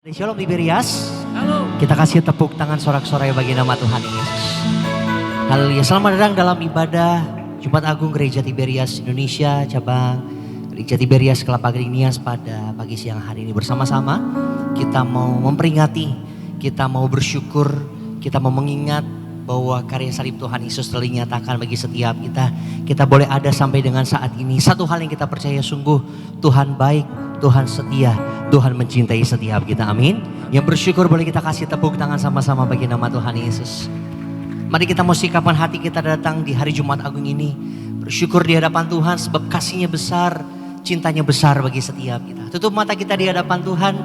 Shalom Tiberias. Halo. Kita kasih tepuk tangan sorak-sorai bagi nama Tuhan Yesus. Haleluya. Selamat datang dalam ibadah Jumat Agung Gereja Tiberias Indonesia, cabang Gereja Tiberias Kelapa Gading Nias pada pagi siang hari ini bersama-sama. Kita mau memperingati, kita mau bersyukur, kita mau mengingat bahwa karya salib Tuhan Yesus telah dinyatakan bagi setiap kita. Kita boleh ada sampai dengan saat ini. Satu hal yang kita percaya sungguh, Tuhan baik, Tuhan setia, Tuhan mencintai setiap kita, amin. Yang bersyukur boleh kita kasih tepuk tangan sama-sama bagi nama Tuhan Yesus. Mari kita mau sikapkan hati kita datang di hari Jumat Agung ini. Bersyukur di hadapan Tuhan sebab kasihnya besar, cintanya besar bagi setiap kita. Tutup mata kita di hadapan Tuhan.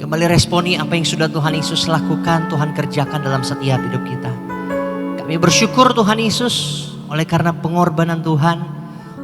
Kembali responi apa yang sudah Tuhan Yesus lakukan, Tuhan kerjakan dalam setiap hidup kita. Kami bersyukur Tuhan Yesus oleh karena pengorbanan Tuhan,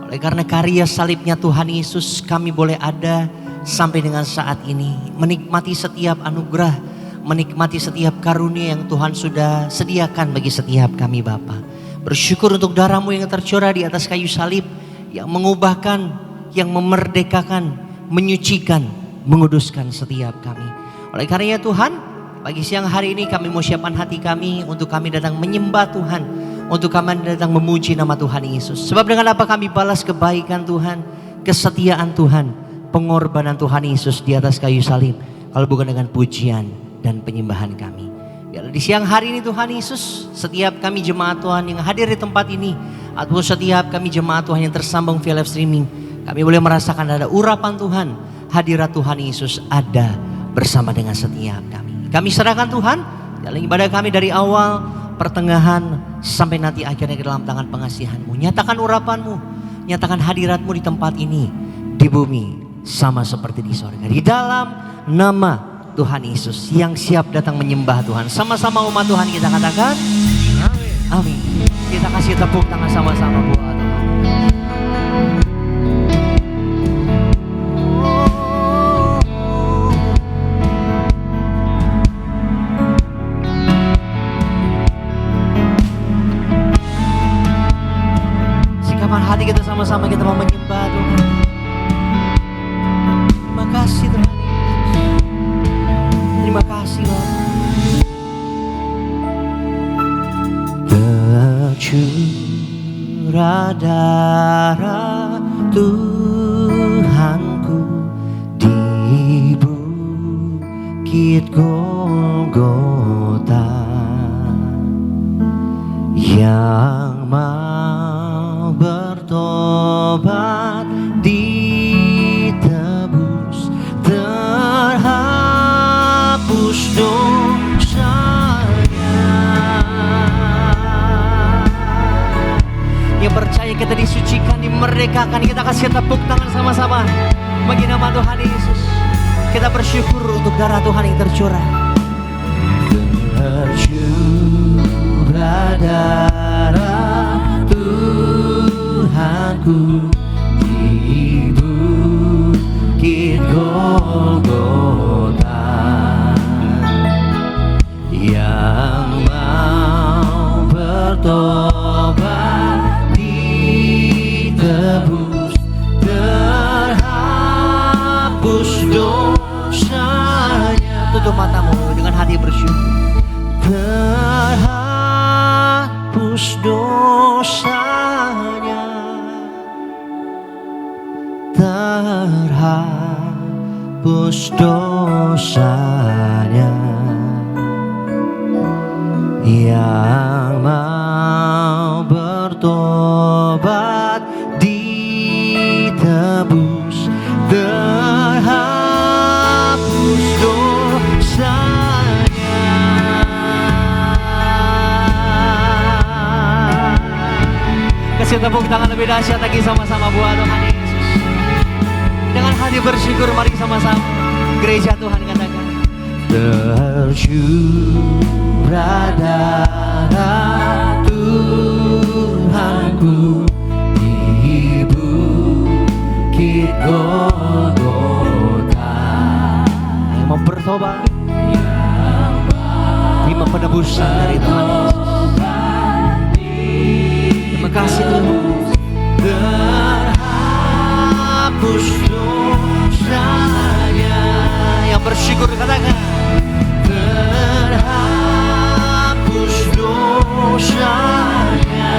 oleh karena karya salibnya Tuhan Yesus kami boleh ada sampai dengan saat ini. Menikmati setiap anugerah, menikmati setiap karunia yang Tuhan sudah sediakan bagi setiap kami Bapa. Bersyukur untuk darah-Mu yang tercurah di atas kayu salib, yang mengubahkan, yang memerdekakan, menyucikan, menguduskan setiap kami. Oleh karenanya Tuhan, pagi siang hari ini kami mau siapkan hati kami untuk kami datang menyembah Tuhan, untuk kami datang memuji nama Tuhan Yesus. Sebab dengan apa kami balas kebaikan Tuhan, kesetiaan Tuhan, pengorbanan Tuhan Yesus di atas kayu salib, kalau bukan dengan pujian dan penyembahan kami. Biar di siang hari ini Tuhan Yesus, setiap kami jemaat Tuhan yang hadir di tempat ini, atau setiap kami jemaat Tuhan yang tersambung via live streaming, kami boleh merasakan ada urapan Tuhan, hadirat Tuhan Yesus ada bersama dengan setiap kami. Kami serahkan Tuhan dalam ibadah kami dari awal, pertengahan, sampai nanti akhirnya ke dalam tangan pengasihan-Mu. Nyatakan urapan-Mu, nyatakan hadirat-Mu di tempat ini, di bumi, sama seperti di sorga. Di dalam nama Tuhan Yesus yang siap datang menyembah Tuhan. Sama-sama umat Tuhan kita katakan, amin. Kita kasih tepuk tangan sama-sama buat Tuhan. Hati kita sama-sama kita mau menyembah Tuhan. Terima kasih Tuhan Yesus. Terima kasih Bapak. Tercurah darah Tuhanku di bukit Golgota, yang mau bertobat ditebus, terhapus dosanya. Yang percaya kita disucikan, dimerdekakan, kita kasih tepuk tangan sama-sama bagi nama Tuhan Yesus. Kita bersyukur untuk darah Tuhan yang tercurah. Tercurah darah Tuhanku di bukit Golgota, yang mau bertobat ditebus, terhapus dosanya. Tutup matamu dengan hati bersyukur. Terhapus dosanya, terhapus dosanya, yang mau bertobat ditebus, terhapus dosanya. Kasih tepuk tangan lebih dahsyat lagi sama-sama buat Tuhan Yesus. Dengan hati bersyukur mari sama-sama gereja Tuhan katakan, tercurah darah Tuhanku di bukit Golgota, yang mau bertobat, terima penebusan dari Tuhan Yesus. Terima kasih Tuhan. Terhapus dosanya, yang Yang bersyukur katakan terhapus dosanya,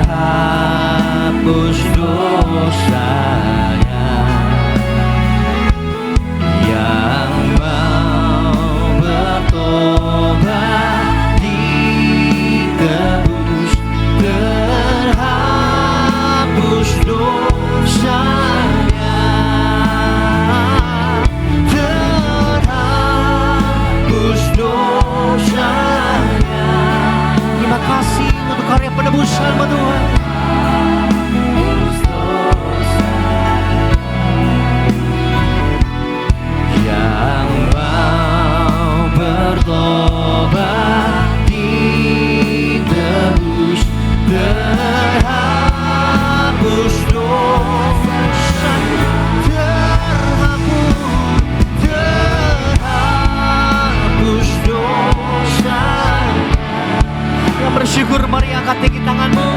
terhapus dosanya. Yang mau bertobat ditebus, terhapus dosanya, terhapus dosanya. Terima kasih untuk karya penebusan Tuhan. Yang mau bertobat ditebus, terhapus dosa, terhapus dosa. Yang bersyukur mari angkat tinggi tanganmu.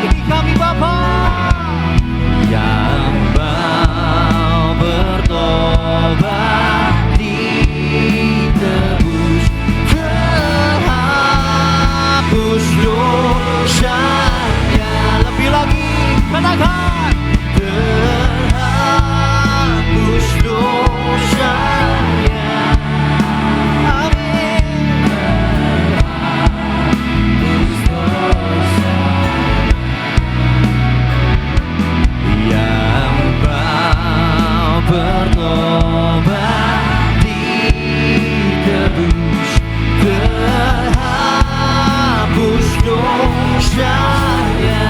Ini kami Bapa. Yang mau bertobat ditebus, terhapus dosanya. Lebih lagi katakan terhapus dosanya. Amin. Terhapus dosa. Yang mau bertobat ditebus, terhapus dosanya.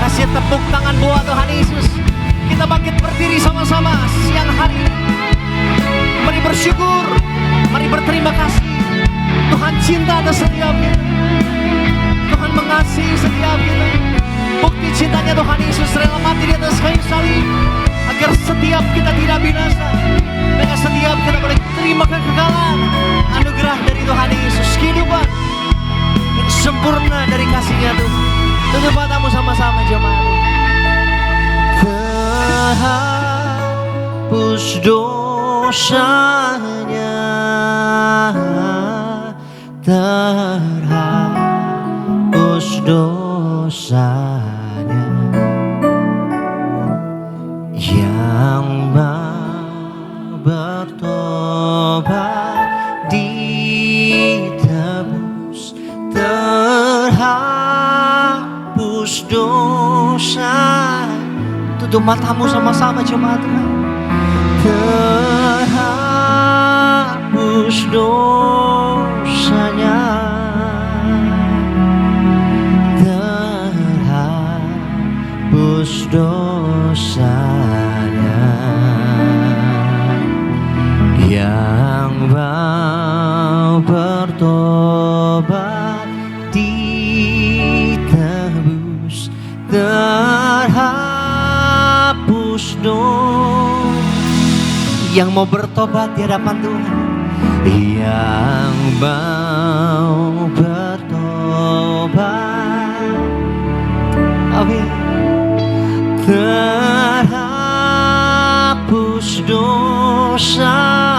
Kasih tepuk tangan buat Tuhan Yesus. Kita bangkit berdiri sama-sama siang hari ini. Mari bersyukur, mari berterima kasih. Tuhan cinta atas setiap kita. Tuhan mengasihi setiap kita. Bukti cintanya Tuhan Yesus rela mati di atas kayu salib agar setiap kita tidak binasa, dan setiap kita boleh terima kekekalan anugerah dari Tuhan Yesus, kehidupan yang sempurna dari kasih-Nya Tuhan. Tutup matamu sama-sama jemaat. Terhapus dosanya, terhapus dosanya. Yang mau bertobat ditebus, terhapus dosa. Tutup matamu sama-sama jemaat Tuhan. Terhapus dosanya, terhapus dosanya. Yang mau bertobat ditebus, terhapus dosa. Yang mau bertobat di hadapan Tuhan, yang mau bertobat, amin, terhapus dosanya.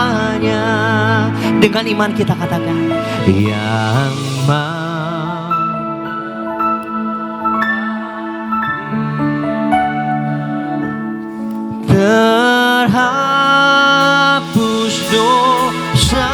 Dengan iman kita katakan, yang mau terhapus dosanya.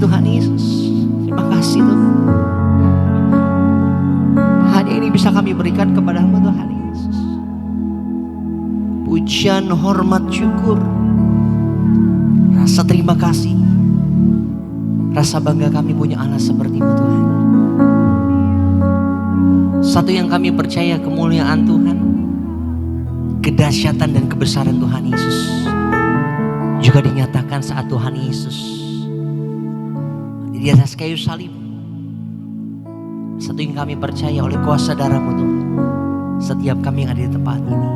Tuhan Yesus. Terima kasih Tuhan. Hanya ini bisa kami berikan kepada-Mu Tuhan Yesus. Pujian, hormat, syukur, rasa terima kasih, rasa bangga kami punya Allah seperti-Mu Tuhan. Satu yang kami percaya, kemuliaan Tuhan, kedahsyatan dan kebesaran Tuhan Yesus juga dinyatakan saat Tuhan Yesus di atas kayu salib. Satu yang kami percaya, oleh kuasa darah-Mu Tuhan, setiap kami yang ada di tempat ini,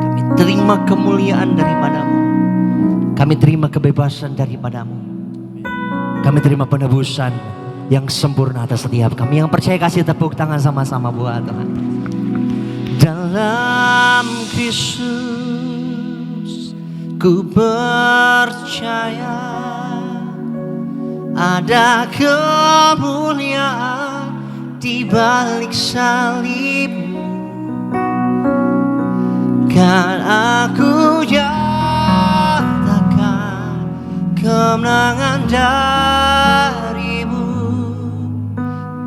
kami terima kemuliaan daripada-Mu, kami terima kebebasan daripada-Mu, kami terima penebusan yang sempurna atas setiap kami. Yang percaya kasih tepuk tangan sama-sama buat Tuhan. Dalam Kristus ku percaya ada kemuliaan di balik salib-Mu, kan aku nyatakan kemenangan dari-Mu,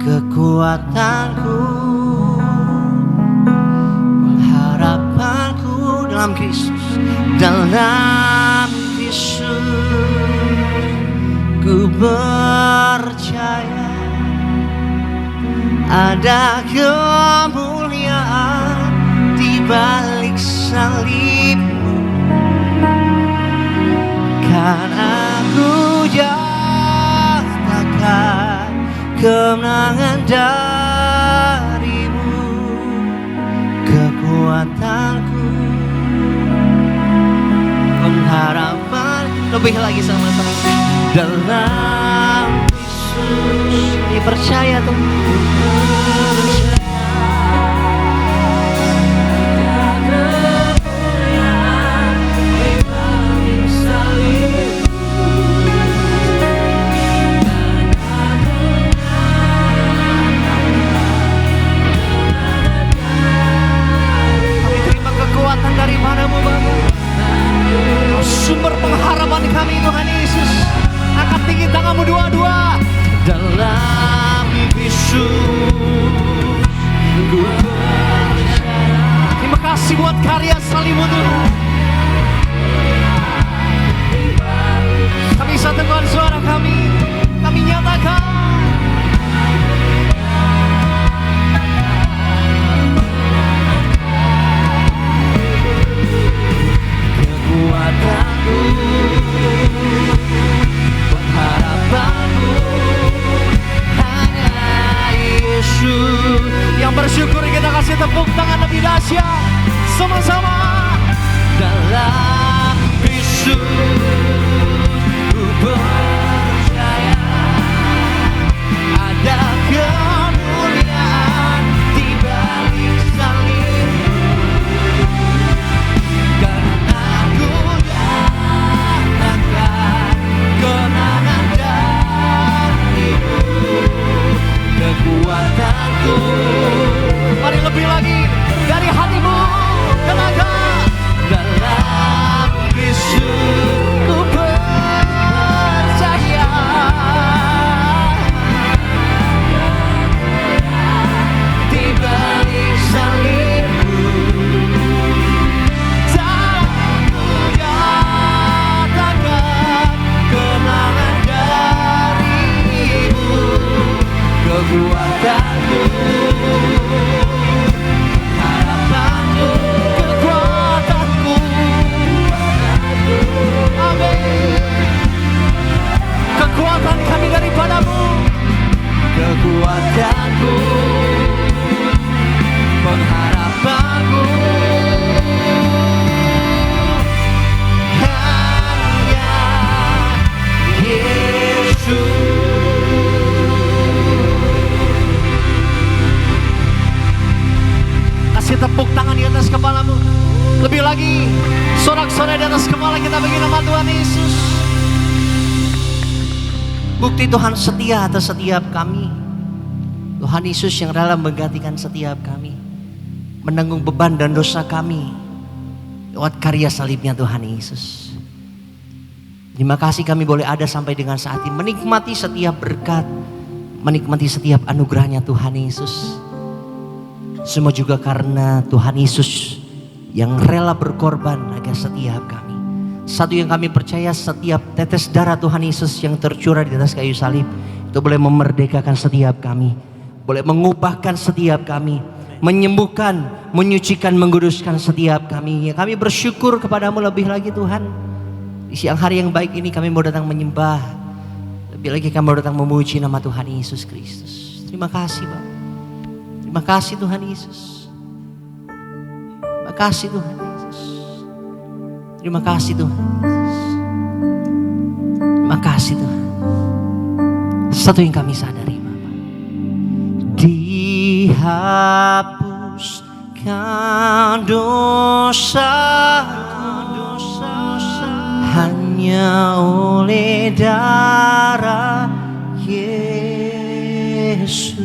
kekuatanku, pengharapanku dalam Kristus. Dalam Kristus ku percaya ada kemuliaan di balik salib-Mu, kan aku nyatakan kemenangan dari-Mu, kekuatanku, pengharapan. Lebih lagi sama-sama. Dalam Yesus dipercaya Tuhan. Kami terima kekuatan daripada-Mu Bapa. Sumber pengharapan kami Tuhan Yesus. Angkat tinggi tanganmu dua-dua. Dalam Yesus ku percaya. Terima kasih buat karya salib-Mu Tuhan. Kami satukan suara kami. Kami nyatakan kekuatanku, pengharapanku hanya Yesus. Yang bersyukur kita kasih tepuk tangan lebih dahsyat sama-sama. Dalam Yesus ku percaya ada kemuliaan di balik salib-Mu, karena aku nyatakan kemenangan dari-Mu, kekuatanku. Mari lebih lagi dari hati-Mu, tenaga. Dalam Yesus ku percaya di balik salib-Mu, aku nyatakan kemenangan dari-Mu, kekuatanku, harapanku, kekuatanku. Amin. Kekuatan kami daripada-Mu, kekuatanku, pengharapanku hanya Yesus. Kasih tepuk tangan di atas kepala-Mu. Lebih lagi, sorak-sorai di atas kepala kita bagi nama Tuhan Yesus. Bukti Tuhan setia atas setiap kami. Tuhan Yesus yang rela menggantikan setiap kami, menanggung beban dan dosa kami lewat karya salibnya Tuhan Yesus. Terima kasih kami boleh ada sampai dengan saat ini. Menikmati setiap berkat. Menikmati setiap anugerahnya Tuhan Yesus. Semua juga karena Tuhan Yesus yang rela berkorban agar setiap kami. Satu yang kami percaya, setiap tetes darah Tuhan Yesus yang tercurah di atas kayu salib. Itu boleh memerdekakan setiap kami. Boleh mengubahkan setiap kami. Menyembuhkan, menyucikan, menguduskan setiap kami. Kami bersyukur kepadamu lebih lagi Tuhan. Di siang hari yang baik ini kami mau datang menyembah. Lebih lagi kami mau datang memuji nama Tuhan Yesus Kristus. Terima kasih Bapak. Terima kasih Tuhan Yesus. Terima kasih Tuhan Yesus. Terima kasih Tuhan Yesus. Terima kasih Tuhan. Satu yang kami sadari Bapak. Dihapuskan dosa hanya oleh darah Yesus.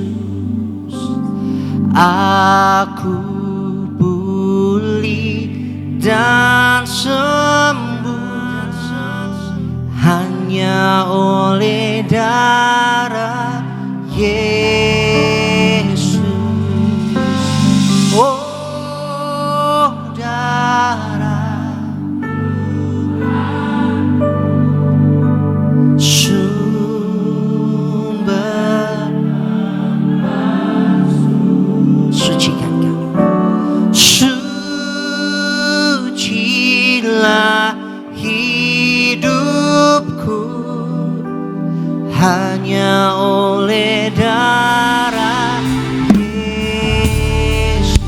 Aku pulih dan sembuh hanya oleh darah Yesus. Oh darah sumber, sucikan kami. Sucilah hidupku hanya oleh darah Yesus.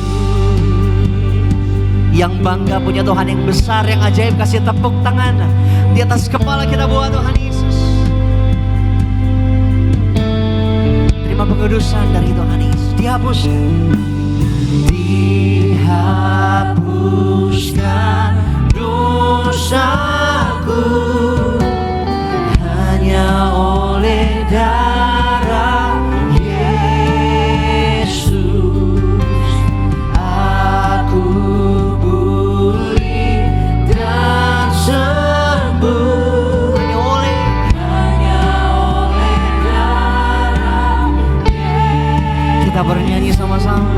Yang bangga punya Tuhan yang besar, yang ajaib, kasih tepuk tangan di atas kepala kita buat Tuhan Yesus. Terima pengudusan dari Tuhan Yesus. Dihapuskan dosaku hanya oleh darah Yesus. Aku pulih dan sembuh hanya oleh darah Yesus. Kita bernyanyi sama-sama.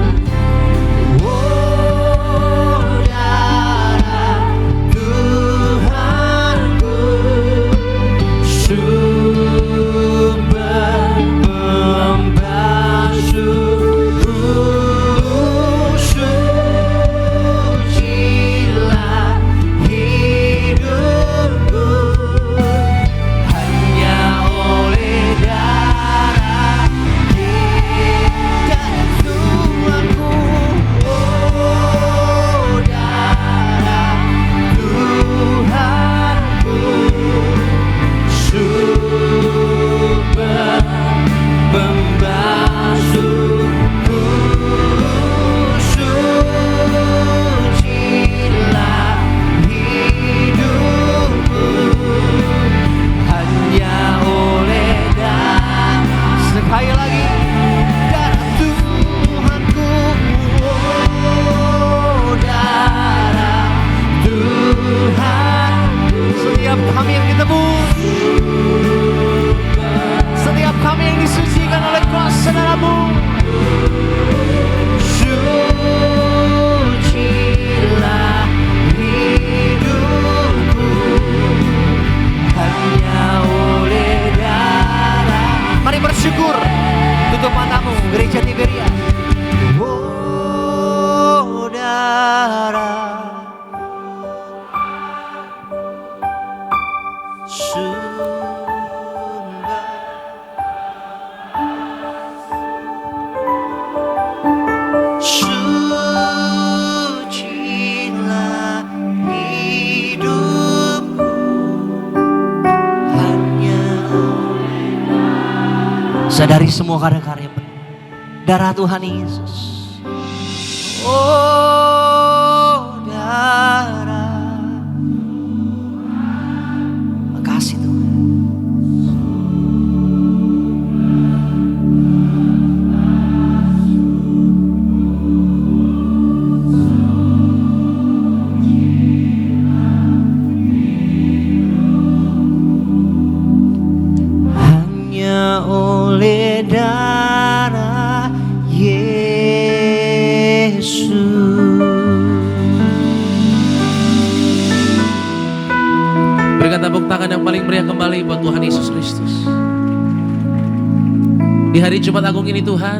Sadari semua karya-karya darah Tuhan Yesus. Oh darah, makasih Tuhan. Yesus. Berikan tepuk tangan yang paling meriah kembali buat Tuhan Yesus Kristus. Di hari Jumat Agung ini Tuhan,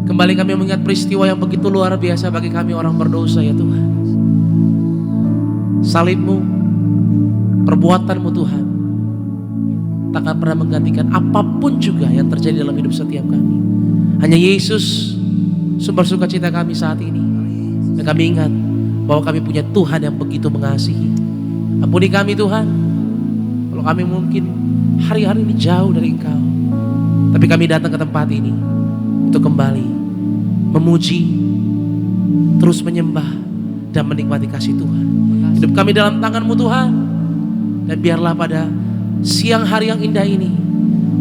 kembali kami mengingat peristiwa yang begitu luar biasa bagi kami orang berdosa ya Tuhan. Salib-Mu, perbuatan-Mu Tuhan, takkan pernah menggantikan apapun juga yang terjadi dalam hidup setiap kami. Hanya Yesus sumber sukacita kami saat ini. Dan kami ingat bahwa kami punya Tuhan yang begitu mengasihi. Ampuni kami Tuhan, kalau kami mungkin hari-hari ini jauh dari Engkau. Tapi kami datang ke tempat ini untuk kembali memuji, terus menyembah dan menikmati kasih Tuhan. Hidup kami dalam tangan-Mu Tuhan. Dan biarlah pada siang hari yang indah ini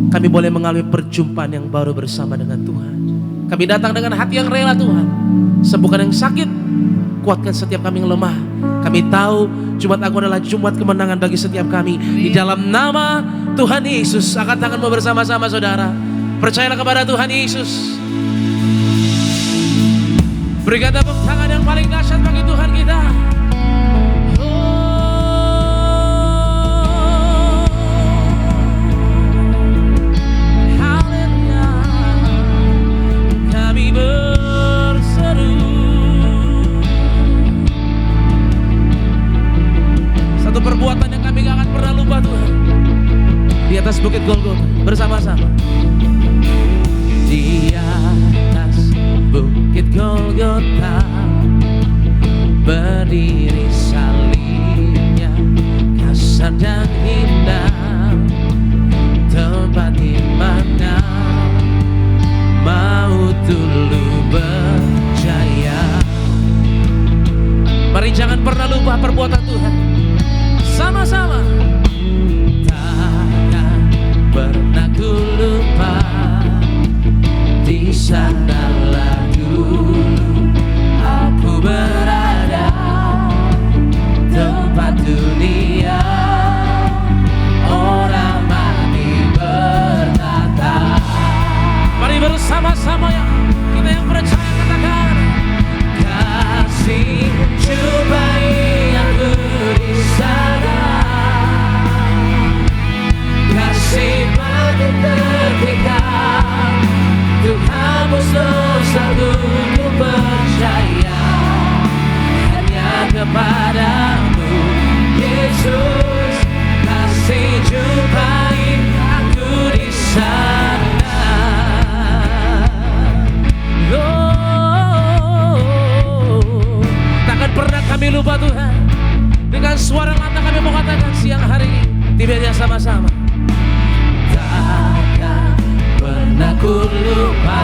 kami boleh mengalami perjumpaan yang baru bersama dengan Tuhan. Kami datang dengan hati yang rela Tuhan. Sembuhkan yang sakit, kuatkan setiap kami yang lemah. Kami tahu Jumat Agung adalah Jumat kemenangan bagi setiap kami. Di dalam nama Tuhan Yesus, angkat tanganmu bersama-sama saudara. Percayalah kepada Tuhan Yesus. Berikan tepuk tangan yang paling dahsyat bagi Tuhan kita. Perbuatan yang kami gak akan pernah lupa Tuhan. Di atas bukit Golgota bersama-sama. Di atas bukit Golgota berdiri salibnya, kasar dan indah, tempat di mana maut dulu berjaya. Mari jangan pernah lupa perbuatan Tuhan. Sama-sama. Takkan pernah ku lupa, di sanalah dulu aku berada, tempat dunia orang mati berkata. Mari bersama-sama ya, kita yang percaya katakan, kasih jumpai aku di sana, kasih makin terdekat, Tuhan hapus dosaku, ku percaya hanya kepadamu Yesus, kasih jumpai aku di sana. Takkan pernah kami lupa Tuhan. Dengan suara lantang kami mau katakan siang hari ini, Tiberia sama-sama. Takkan pernah ku lupa,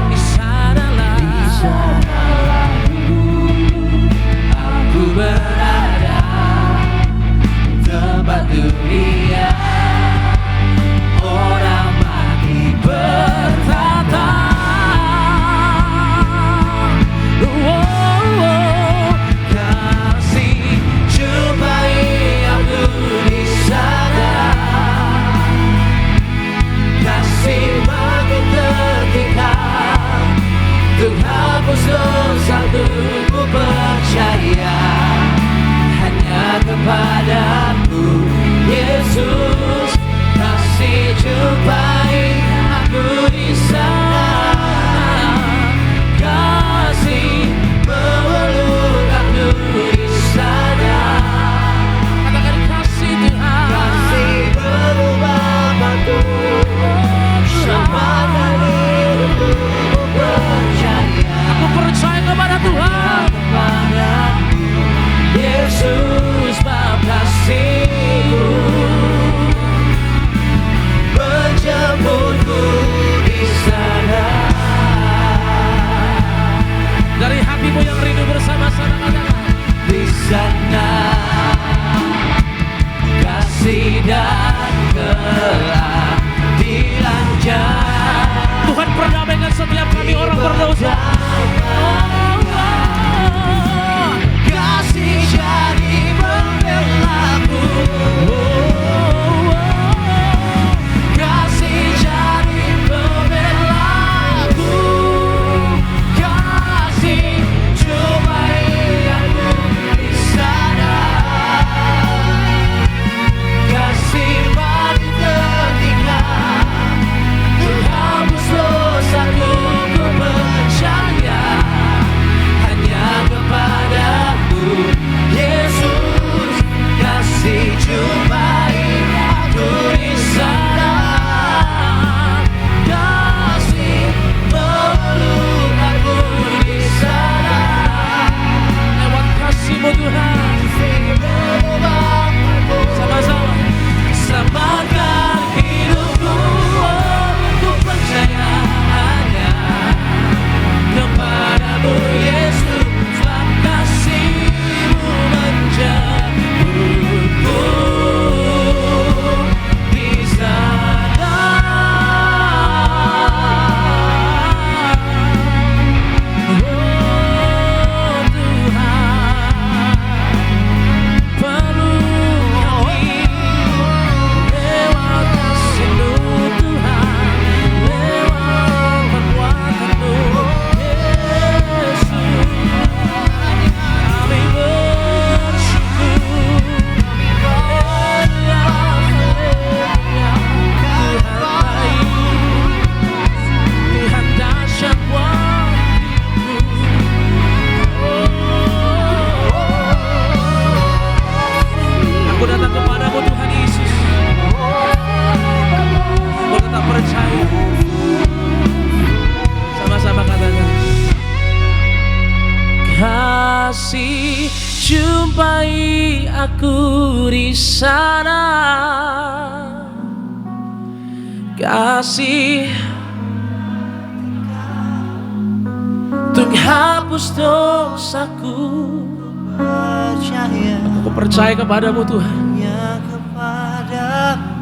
di sanalah dulu aku berada, tempat dunia orang mati bertata. Hapus dosaku, ku percaya hanya kepadamu Yesus, kasih jumpai aku di sana, kasih meluk aku di sana. Katakan kasih Tuhan, kasih meluk aku semana hidupku. Aku percaya kepada Tuhan, Yesus Bapa kasih-Mu menjemputku di sana. Dari hatimu yang rindu bersama-sama katakan, di sana kasih dan keadilan Tuhan perdamaikan setiap kami orang berdosa. Kasih jadi pembelaku, kasih jadi pembelaku. kasih, jumpai aku di sana. Kasih untuk hapus dosaku. Aku percaya kepadamu Tuhan,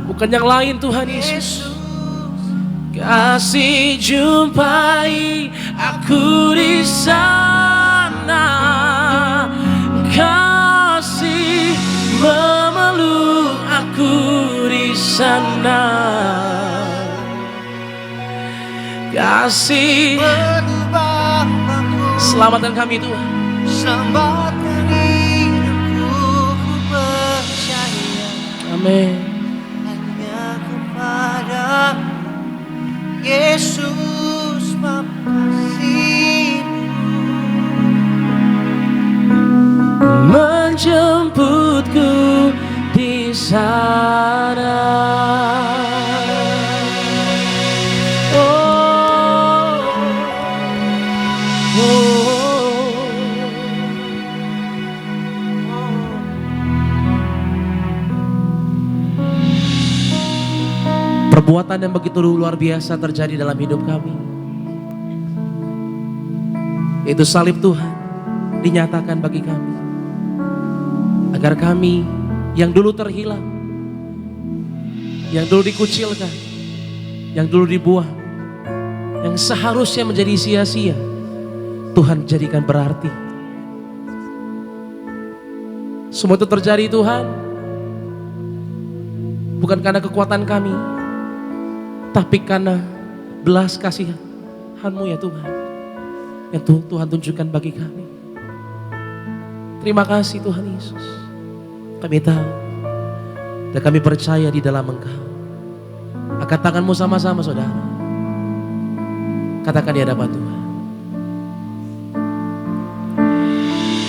bukan yang lain Tuhan Yesus. Kasih, jumpai aku di sana. Kasih, memeluk aku di sana. Kasih, selamatkan kami Tuhan. Selamatkan hidupku, ku percaya. Amin. Hanya kepada Yesus Bapa kasih-Mu menjemputku di sana. Perbuatan yang begitu luar biasa terjadi dalam hidup kami. Itu salib Tuhan dinyatakan bagi kami. Agar kami yang dulu terhilang, yang dulu dikucilkan, yang dulu dibuang, yang seharusnya menjadi sia-sia, Tuhan jadikan berarti. Semua itu terjadi Tuhan, bukan karena kekuatan kami, tapi karena belas kasihan-Mu ya Tuhan, yang Tuhan tunjukkan bagi kami. Terima kasih Tuhan Yesus. Kami tahu dan kami percaya di dalam Engkau. Angkat tanganmu sama-sama saudara. Katakan di hadapan Tuhan.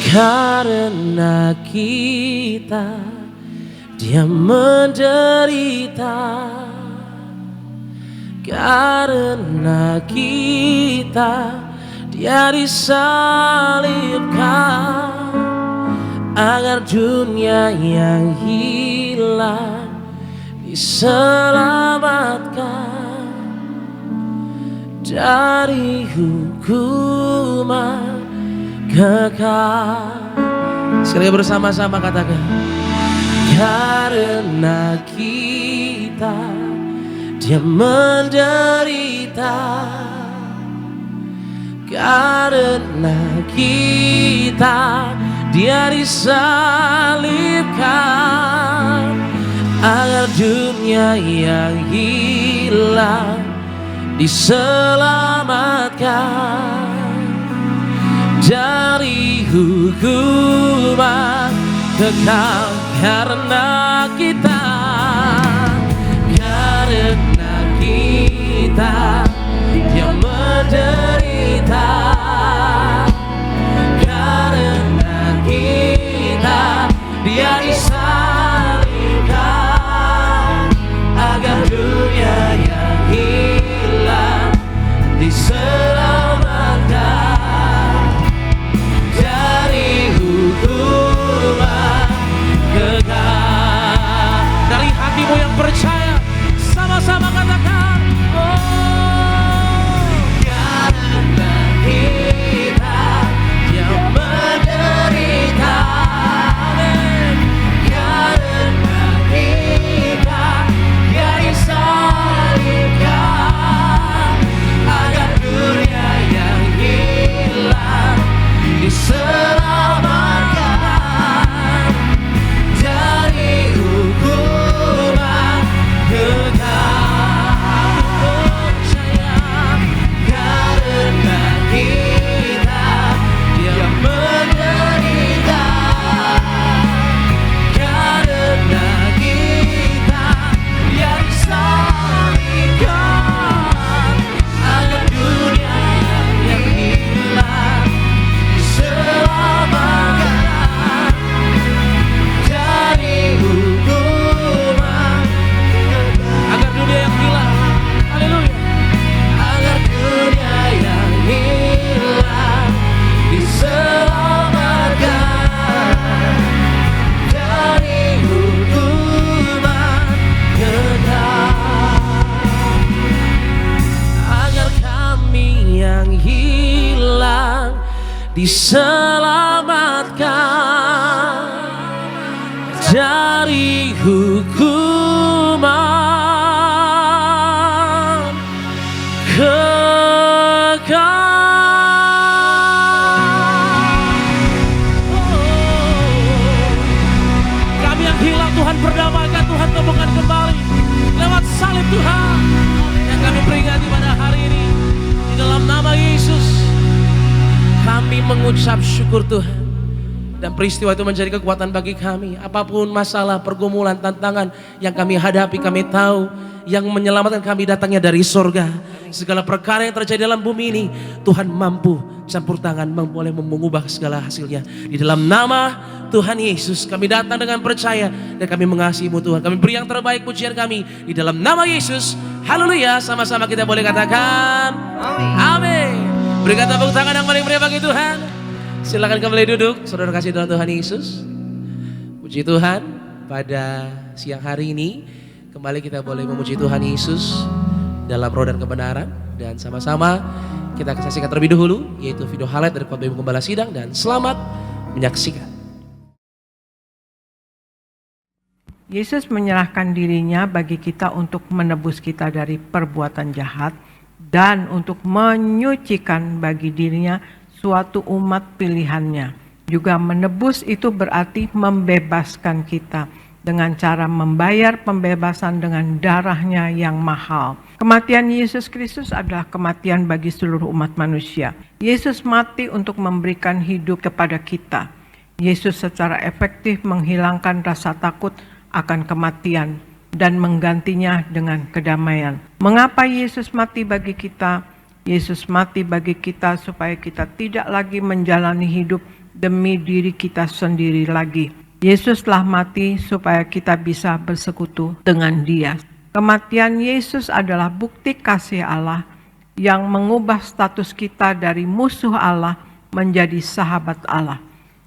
Karena kita Dia menderita, karena kita Dia disalibkan, agar dunia yang hilang diselamatkan dari hukuman kekal. Sekali bersama-sama katakan. Karena kita Dia menderita, karena kita Dia disalibkan, agar dunia yang hilang diselamatkan dari hukuman kekal. Karena kita Dia menderita, karena kita Dia disalibkan, agar dunia yang hilang diselamatkan dari hukuman kekal. Dari hatimu yang percaya, sama-sama katakan. Karena kita Dia menderita, karena kita Dia disalibkan, agar dunia yang hilang diselamatkan dari hukuman kekal. Kami yang hilang Tuhan perdamaikan, Tuhan temukan kembali lewat salib Tuhan yang kami peringati pada hari ini. Di dalam nama Yesus kami mengucap syukur Tuhan. Dan peristiwa itu menjadi kekuatan bagi kami. Apapun masalah, pergumulan, tantangan yang kami hadapi, kami tahu yang menyelamatkan kami datangnya dari sorga. Segala perkara yang terjadi dalam bumi ini, Tuhan mampu campur tangan, boleh mengubah segala hasilnya. Di dalam nama Tuhan Yesus kami datang dengan percaya dan kami mengasihi-Mu Tuhan. Kami beri yang terbaik pujian kami di dalam nama Yesus. Haleluya, sama-sama kita boleh katakan amin. Berikan tepuk tangan yang paling meriah bagi Tuhan. Silakan kembali duduk, saudara kasih dalam Tuhan Yesus. Puji Tuhan, pada siang hari ini kembali kita boleh memuji Tuhan Yesus dalam roh dan kebenaran. Dan sama-sama kita saksikan terlebih dahulu, yaitu video highlight dari khotbah Ibu Gembala Sidang. Dan selamat menyaksikan. Yesus menyerahkan dirinya bagi kita untuk menebus kita dari perbuatan jahat dan untuk menyucikan bagi dirinya suatu umat pilihannya. Juga menebus itu berarti membebaskan kita dengan cara membayar pembebasan dengan darahnya yang mahal. Kematian Yesus Kristus adalah kematian bagi seluruh umat manusia. Yesus mati untuk memberikan hidup kepada kita. Yesus secara efektif menghilangkan rasa takut akan kematian dan menggantinya dengan kedamaian. Mengapa Yesus mati bagi kita? Yesus mati bagi kita supaya kita tidak lagi menjalani hidup demi diri kita sendiri lagi. Yesus telah mati supaya kita bisa bersekutu dengan Dia. Kematian Yesus adalah bukti kasih Allah yang mengubah status kita dari musuh Allah menjadi sahabat Allah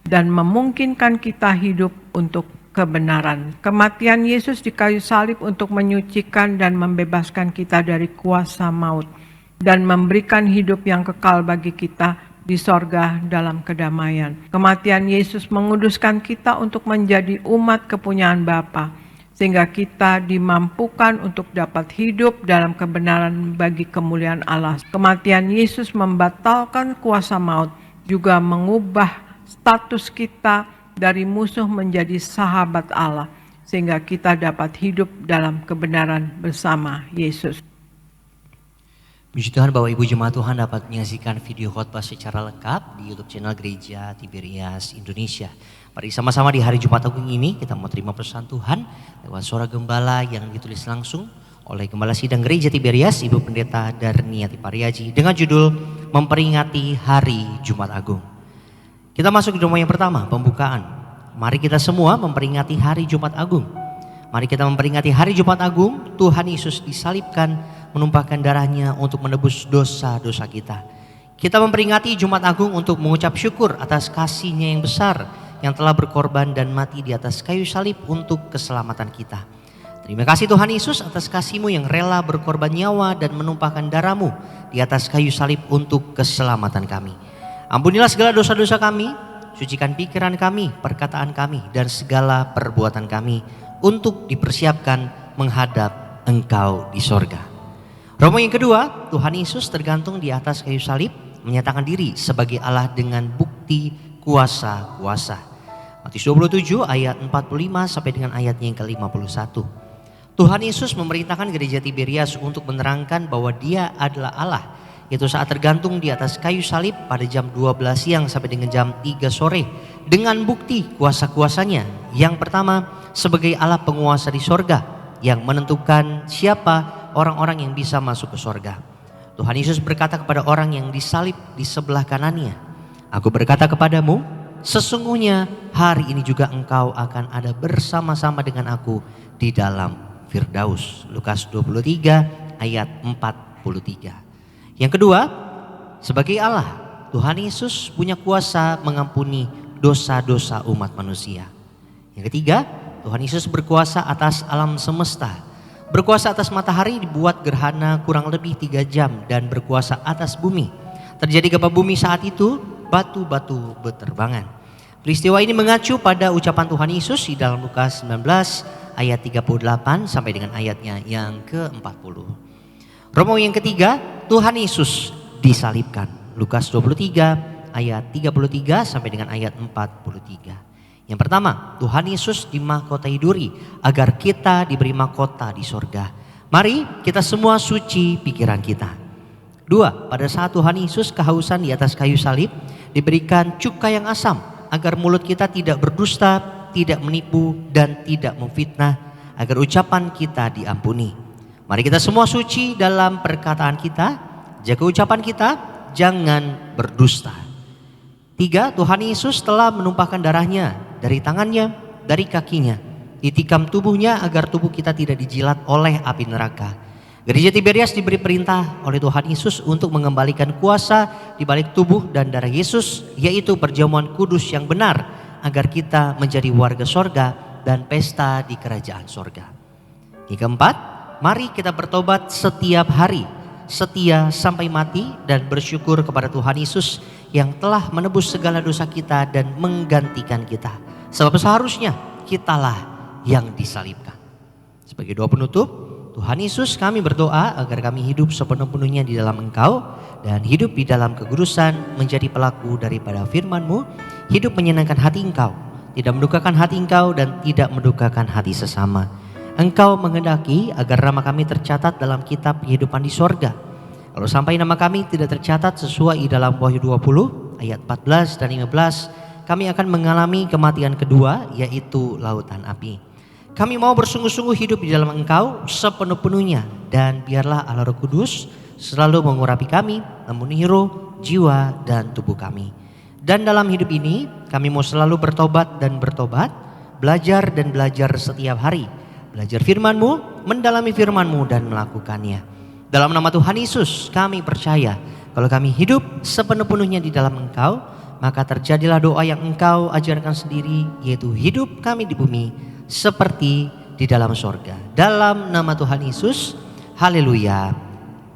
dan memungkinkan kita hidup untuk kebenaran. Kematian Yesus di kayu salib untuk menyucikan dan membebaskan kita dari kuasa maut dan memberikan hidup yang kekal bagi kita di sorga dalam kedamaian. Kematian Yesus menguduskan kita untuk menjadi umat kepunyaan Bapa, sehingga kita dimampukan untuk dapat hidup dalam kebenaran bagi kemuliaan Allah. Kematian Yesus membatalkan kuasa maut, juga mengubah status kita dari musuh menjadi sahabat Allah, sehingga kita dapat hidup dalam kebenaran bersama Yesus. Puji Tuhan, Bapak Ibu Jemaat Tuhan dapat menyaksikan video khotbah secara lengkap di YouTube channel Gereja Tiberias Indonesia. Mari sama-sama di hari Jumat Agung ini kita mau terima pesan Tuhan lewat suara gembala yang ditulis langsung oleh Gembala Sidang Gereja Tiberias, Ibu Pendeta Darniati Pariaji, dengan judul Memperingati Hari Jumat Agung. Kita masuk ke doa yang pertama, pembukaan. Mari kita semua memperingati Hari Jumat Agung. Mari kita memperingati Hari Jumat Agung. Tuhan Yesus disalibkan, menumpahkan darahnya untuk menebus dosa-dosa kita. Kita memperingati Jumat Agung untuk mengucap syukur atas kasih-Nya yang besar yang telah berkorban dan mati di atas kayu salib untuk keselamatan kita. Terima kasih Tuhan Yesus atas kasih-Mu yang rela berkorban nyawa dan menumpahkan darah-Mu di atas kayu salib untuk keselamatan kami. Ampunilah segala dosa-dosa kami, sucikan pikiran kami, perkataan kami, dan segala perbuatan kami untuk dipersiapkan menghadap Engkau di sorga. Romo yang kedua, Tuhan Yesus tergantung di atas kayu salib, menyatakan diri sebagai Allah dengan bukti kuasa-kuasa. Matius 27 ayat 45 sampai dengan ayatnya yang ke-51. Tuhan Yesus memerintahkan gereja Tiberias untuk menerangkan bahwa Dia adalah Allah, yaitu saat tergantung di atas kayu salib pada jam 12 siang sampai dengan jam 3 sore dengan bukti kuasa-kuasanya. Yang pertama, sebagai Allah penguasa di sorga yang menentukan siapa orang-orang yang bisa masuk ke sorga. Tuhan Yesus berkata kepada orang yang disalib di sebelah kanannya, "Aku berkata kepadamu, sesungguhnya hari ini juga engkau akan ada bersama-sama dengan aku di dalam Firdaus." Lukas 23 ayat 43. Yang kedua, sebagai Allah, Tuhan Yesus punya kuasa mengampuni dosa-dosa umat manusia. Yang ketiga, Tuhan Yesus berkuasa atas alam semesta. Berkuasa atas matahari dibuat gerhana kurang lebih 3 jam dan berkuasa atas bumi. Terjadi gempa bumi saat itu, batu-batu berterbangan. Peristiwa ini mengacu pada ucapan Tuhan Yesus di dalam Lukas 19 ayat 38 sampai dengan ayatnya yang ke-40. Romo yang ketiga, Tuhan Yesus disalibkan. Lukas 23 ayat 33 sampai dengan ayat 43. Yang pertama, Tuhan Yesus dimahkotai duri agar kita diberi mahkota di sorga. Mari kita semua suci pikiran kita. 2. Pada saat Tuhan Yesus kehausan di atas kayu salib, diberikan cuka yang asam agar mulut kita tidak berdusta, tidak menipu, dan tidak memfitnah, agar ucapan kita diampuni. Mari kita semua suci dalam perkataan kita, jaga ucapan kita, jangan berdusta. 3. Tuhan Yesus telah menumpahkan darahnya dari tangannya, dari kakinya, ditikam tubuhnya agar tubuh kita tidak dijilat oleh api neraka. Gereja Tiberias diberi perintah oleh Tuhan Yesus untuk mengembalikan kuasa di balik tubuh dan darah Yesus, yaitu perjamuan kudus yang benar, agar kita menjadi warga sorga dan pesta di kerajaan sorga. Yang keempat, mari kita bertobat setiap hari, setia sampai mati, dan bersyukur kepada Tuhan Yesus yang telah menebus segala dosa kita dan menggantikan kita. Sebab seharusnya kitalah yang disalibkan. Sebagai doa penutup, Tuhan Yesus, kami berdoa agar kami hidup sepenuh-penuhnya di dalam Engkau dan hidup di dalam kekudusan, menjadi pelaku daripada firman-Mu, hidup menyenangkan hati Engkau, tidak mendukakan hati Engkau dan tidak mendukakan hati sesama. Engkau menghendaki agar nama kami tercatat dalam kitab kehidupan di sorga. Kalau sampai nama kami tidak tercatat sesuai dalam Wahyu 20 ayat 14 dan 15, kami akan mengalami kematian kedua, yaitu lautan api. Kami mau bersungguh-sungguh hidup di dalam Engkau sepenuh-penuhnya, dan biarlah Allah Roh Kudus selalu mengurapi kami, memenuhi roh, jiwa, dan tubuh kami. Dan dalam hidup ini kami mau selalu bertobat dan bertobat, belajar dan belajar setiap hari, belajar firman-Mu, mendalami firman-Mu dan melakukannya. Dalam nama Tuhan Yesus kami percaya kalau kami hidup sepenuh-penuhnya di dalam Engkau, maka terjadilah doa yang Engkau ajarkan sendiri, yaitu hidup kami di bumi seperti di dalam sorga. Dalam nama Tuhan Yesus, haleluya,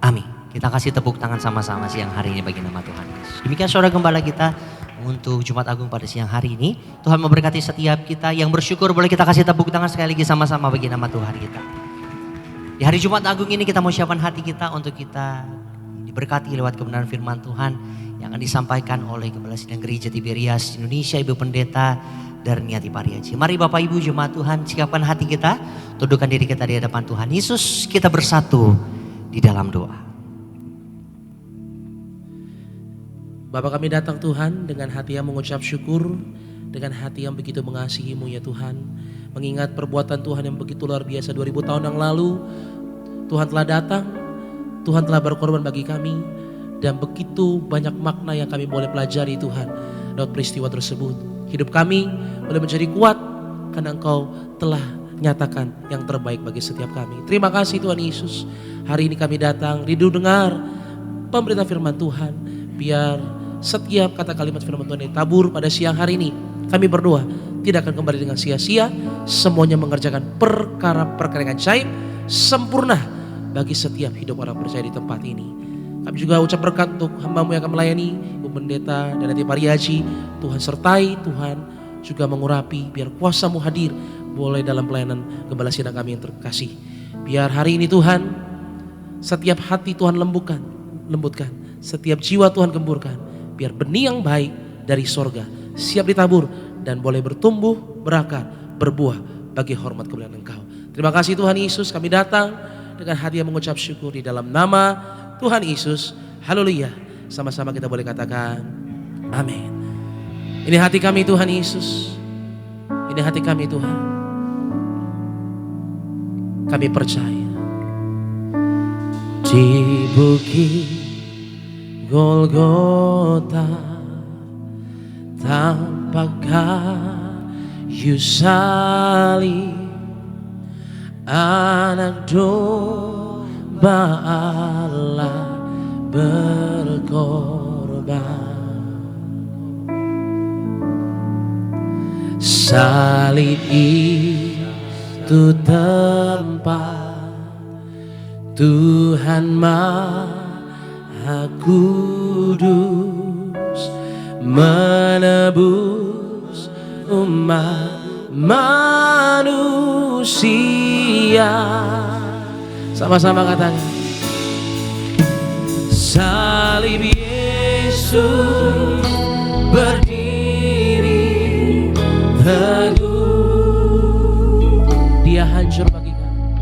amin. Kita kasih tepuk tangan sama-sama siang hari ini bagi nama Tuhan Yesus. Demikian saudara gembala kita untuk Jumat Agung pada siang hari ini. Tuhan memberkati setiap kita. Yang bersyukur boleh kita kasih tepuk tangan sekali lagi sama-sama bagi nama Tuhan kita. Di hari Jumat Agung ini kita mau siapkan hati kita untuk kita diberkati lewat kebenaran firman Tuhan yang akan disampaikan oleh Gembala Sidang Gereja Tiberias Indonesia, Ibu Pendeta Darniati Pariaji. Mari Bapak Ibu jemaat Tuhan, siapkan hati kita, tundukkan diri kita di hadapan Tuhan Yesus, kita bersatu di dalam doa. Bapa, kami datang Tuhan dengan hati yang mengucap syukur, dengan hati yang begitu mengasihi-Mu ya Tuhan. Mengingat perbuatan Tuhan yang begitu luar biasa 2000 tahun yang lalu, Tuhan telah datang, Tuhan telah berkorban bagi kami, dan begitu banyak makna yang kami boleh pelajari Tuhan lewat peristiwa tersebut. Hidup kami boleh menjadi kuat karena Engkau telah nyatakan yang terbaik bagi setiap kami. Terima kasih Tuhan Yesus. Hari ini kami datang rindu dengar pemberitaan firman Tuhan. Biar setiap kata kalimat firman Tuhan yang tabur pada siang hari ini, kami berdoa tidak akan kembali dengan sia-sia. Semuanya mengerjakan perkara-perkara yang ajaib, sempurna bagi setiap hidup orang percaya di tempat ini. Kami juga ucap berkat untuk hamba-Mu yang akan melayani, Ibu Pendeta dan Nanti Pariaji. Tuhan sertai, Tuhan juga mengurapi, biar kuasa-Mu hadir boleh dalam pelayanan Gembala Sidang kami yang terkasih. Biar hari ini Tuhan, setiap hati Tuhan lembutkan, setiap jiwa Tuhan gemburkan, biar benih yang baik dari sorga siap ditabur dan boleh bertumbuh, berakar, berbuah bagi hormat kemuliaan Engkau. Terima kasih Tuhan Yesus, kami datang dengan hati yang mengucap syukur di dalam nama Tuhan Yesus, haleluya. Sama-sama kita boleh katakan amin. Ini hati kami Tuhan Yesus, ini hati kami Tuhan. Kami percaya di bukit Golgota tampak kayu salib, anak domba Allah berkorban. Salib itu tempat Tuhan Maha Kuasa Kudus menebus umat manusia. Sama-sama katakan. Salib Yesus berdiri teguh. Dia hancur bagi kami.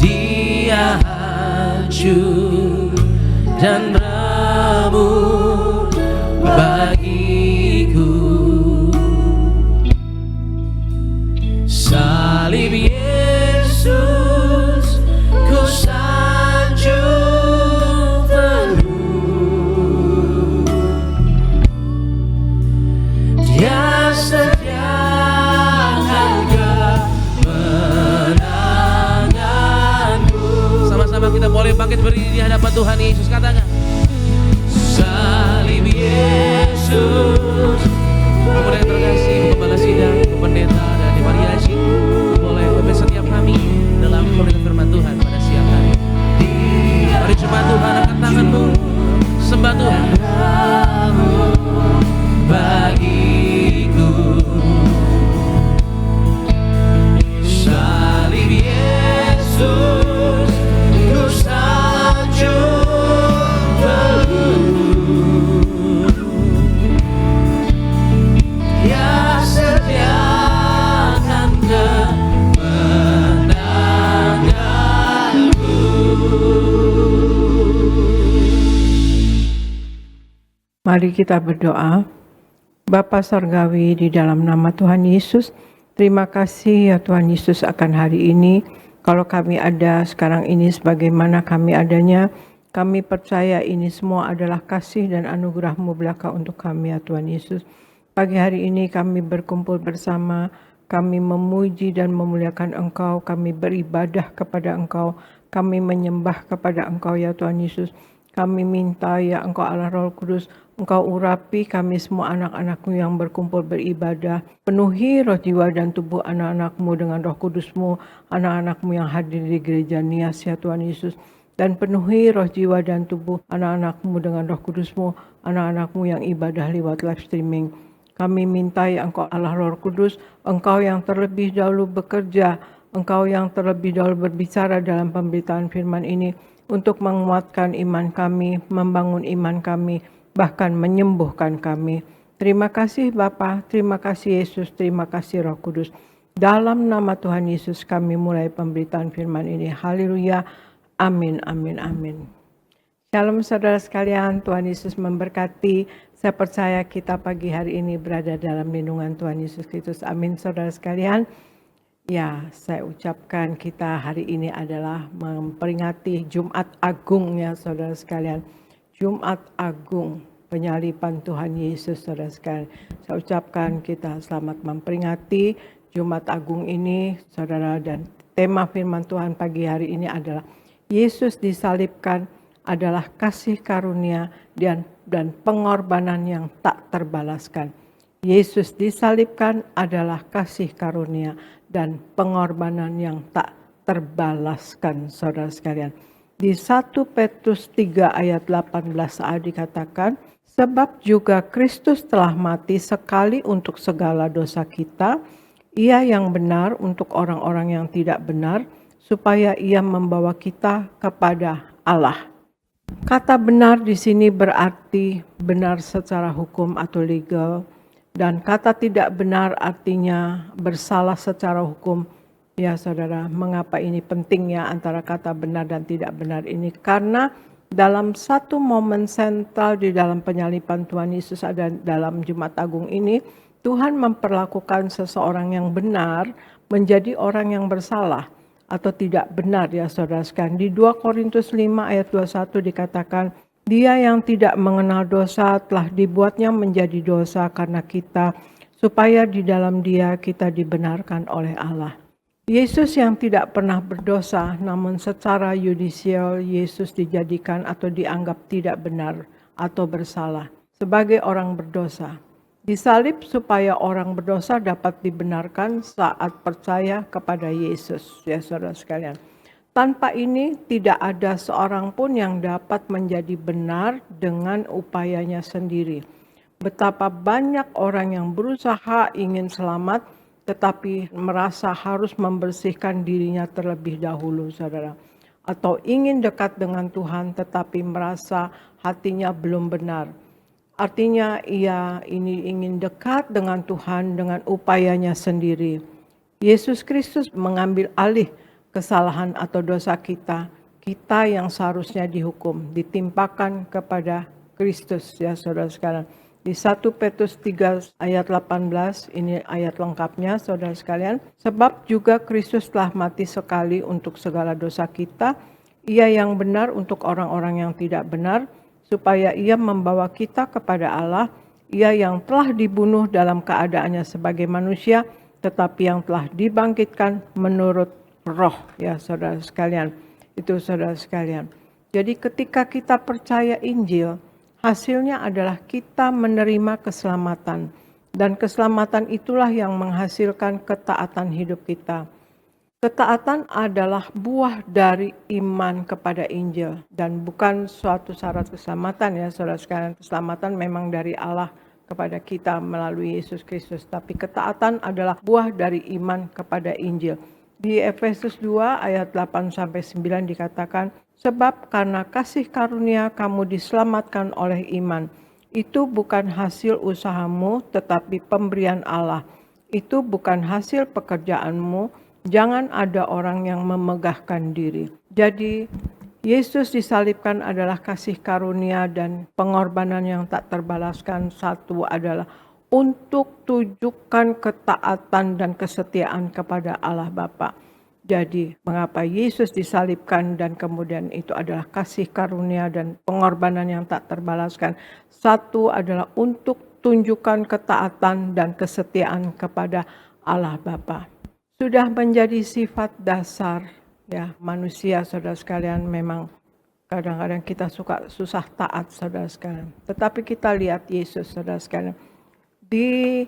Dia hancur dan remuk bagiku. Salib Yesus ku sanjung penuh. Dia sediakan kemenanganku. Sama-sama kita boleh bangkit berdiri di hadapan Tuhan Yesus. Katakan. Salib Yesus. Kepada yang terkasih, Kepala Sidang, Pendeta dan Mariachi, boleh memimpin setiap kami dalam memberikan firman Tuhan pada siang hari. Mari jemaat Tuhan, angkat tanganmu, sembah Tuhan. Bagiku salib Yesus ku sanjung penuh. Dia sediakan kemenanganku. Mari kita berdoa. Bapa Sorgawi, di dalam nama Tuhan Yesus, terima kasih ya Tuhan Yesus akan hari ini. Kalau kami ada sekarang ini sebagaimana kami adanya, kami percaya ini semua adalah kasih dan anugerah-Mu belaka untuk kami ya Tuhan Yesus. Pagi hari ini kami berkumpul bersama, kami memuji dan memuliakan Engkau, kami beribadah kepada Engkau, kami menyembah kepada Engkau ya Tuhan Yesus. Kami minta ya Engkau Allah Roh Kudus, Engkau urapi kami semua anak-anak-Mu yang berkumpul beribadah. Penuhi roh jiwa dan tubuh anak-anak-Mu dengan Roh Kudus-Mu, anak-anak-Mu yang hadir di gereja Nias ya Tuhan Yesus. Dan penuhi roh jiwa dan tubuh anak-anak-Mu dengan Roh Kudus-Mu, anak-anak-Mu yang ibadah lewat live streaming. Kami minta ya Engkau Allah Roh Kudus, Engkau yang terlebih dahulu bekerja, Engkau yang terlebih dahulu berbicara dalam pemberitaan firman ini, untuk menguatkan iman kami, membangun iman kami, bahkan menyembuhkan kami. Terima kasih Bapa, terima kasih Yesus, terima kasih Roh Kudus. Dalam nama Tuhan Yesus kami mulai pemberitaan firman ini. Haleluya. Amin, amin, amin. Shalom saudara sekalian, Tuhan Yesus memberkati. Saya percaya kita pagi hari ini berada dalam lindungan Tuhan Yesus Kristus. Amin saudara sekalian. Ya, saya ucapkan kita hari ini adalah memperingati Jumat Agung ya saudara sekalian. Jumat Agung, penyaliban Tuhan Yesus saudara sekalian. Saya ucapkan kita selamat memperingati Jumat Agung ini saudara, dan tema firman Tuhan pagi hari ini adalah Yesus disalibkan adalah kasih karunia dan pengorbanan yang tak terbalaskan. Yesus disalibkan adalah kasih karunia dan pengorbanan yang tak terbalaskan saudara sekalian. Di 1 Petrus 3 ayat 18a dikatakan, sebab juga Kristus telah mati sekali untuk segala dosa kita, Ia yang benar untuk orang-orang yang tidak benar, supaya Ia membawa kita kepada Allah. Kata benar di sini berarti benar secara hukum atau legal, dan kata tidak benar artinya bersalah secara hukum. Ya saudara, mengapa ini penting ya antara kata benar dan tidak benar ini? Karena dalam satu momen sentral di dalam penyaliban Tuhan Yesus ada dalam Jumat Agung ini, Tuhan memperlakukan seseorang yang benar menjadi orang yang bersalah atau tidak benar ya saudara sekalian. Di 2 Korintus 5 ayat 21 dikatakan, Dia yang tidak mengenal dosa telah dibuatnya menjadi dosa karena kita, supaya di dalam Dia kita dibenarkan oleh Allah. Yesus yang tidak pernah berdosa, namun secara yudisial Yesus dijadikan atau dianggap tidak benar atau bersalah sebagai orang berdosa. Disalib supaya orang berdosa dapat dibenarkan saat percaya kepada Yesus, ya saudara sekalian. Tanpa ini tidak ada seorang pun yang dapat menjadi benar dengan upayanya sendiri. Betapa banyak orang yang berusaha ingin selamat tetapi merasa harus membersihkan dirinya terlebih dahulu, saudara. Atau ingin dekat dengan Tuhan tetapi merasa hatinya belum benar. Artinya ia ini ingin dekat dengan Tuhan dengan upayanya sendiri. Yesus Kristus mengambil alih kesalahan atau dosa kita yang seharusnya dihukum, ditimpakan kepada Kristus, ya saudara sekalian. Di 1 Petrus 3 ayat 18, ini ayat lengkapnya saudara sekalian. Sebab juga Kristus telah mati sekali untuk segala dosa kita, ia yang benar untuk orang-orang yang tidak benar, supaya ia membawa kita kepada Allah, ia yang telah dibunuh dalam keadaannya sebagai manusia, tetapi yang telah dibangkitkan menurut roh, ya saudara sekalian. Itu saudara sekalian. Jadi ketika kita percaya Injil, hasilnya adalah kita menerima keselamatan. Dan keselamatan itulah yang menghasilkan ketaatan hidup kita. Ketaatan adalah buah dari iman kepada Injil. Dan bukan suatu syarat keselamatan, ya saudara sekalian. Keselamatan memang dari Allah kepada kita melalui Yesus Kristus. Tapi ketaatan adalah buah dari iman kepada Injil. Di Efesus 2 ayat 8-9 dikatakan, sebab karena kasih karunia kamu diselamatkan oleh iman. Itu bukan hasil usahamu tetapi pemberian Allah. Itu bukan hasil pekerjaanmu. Jangan ada orang yang memegahkan diri. Jadi Yesus disalibkan adalah kasih karunia dan pengorbanan yang tak terbalaskan. Satu adalah untuk tunjukkan ketaatan dan kesetiaan kepada Allah Bapa. Jadi mengapa Yesus disalibkan dan kemudian itu adalah kasih karunia dan pengorbanan yang tak terbalaskan. Satu adalah untuk tunjukkan ketaatan dan kesetiaan kepada Allah Bapa. Sudah menjadi sifat dasar ya manusia, saudara sekalian. Memang kadang-kadang kita susah taat, saudara sekalian. Tetapi kita lihat Yesus, saudara sekalian. Di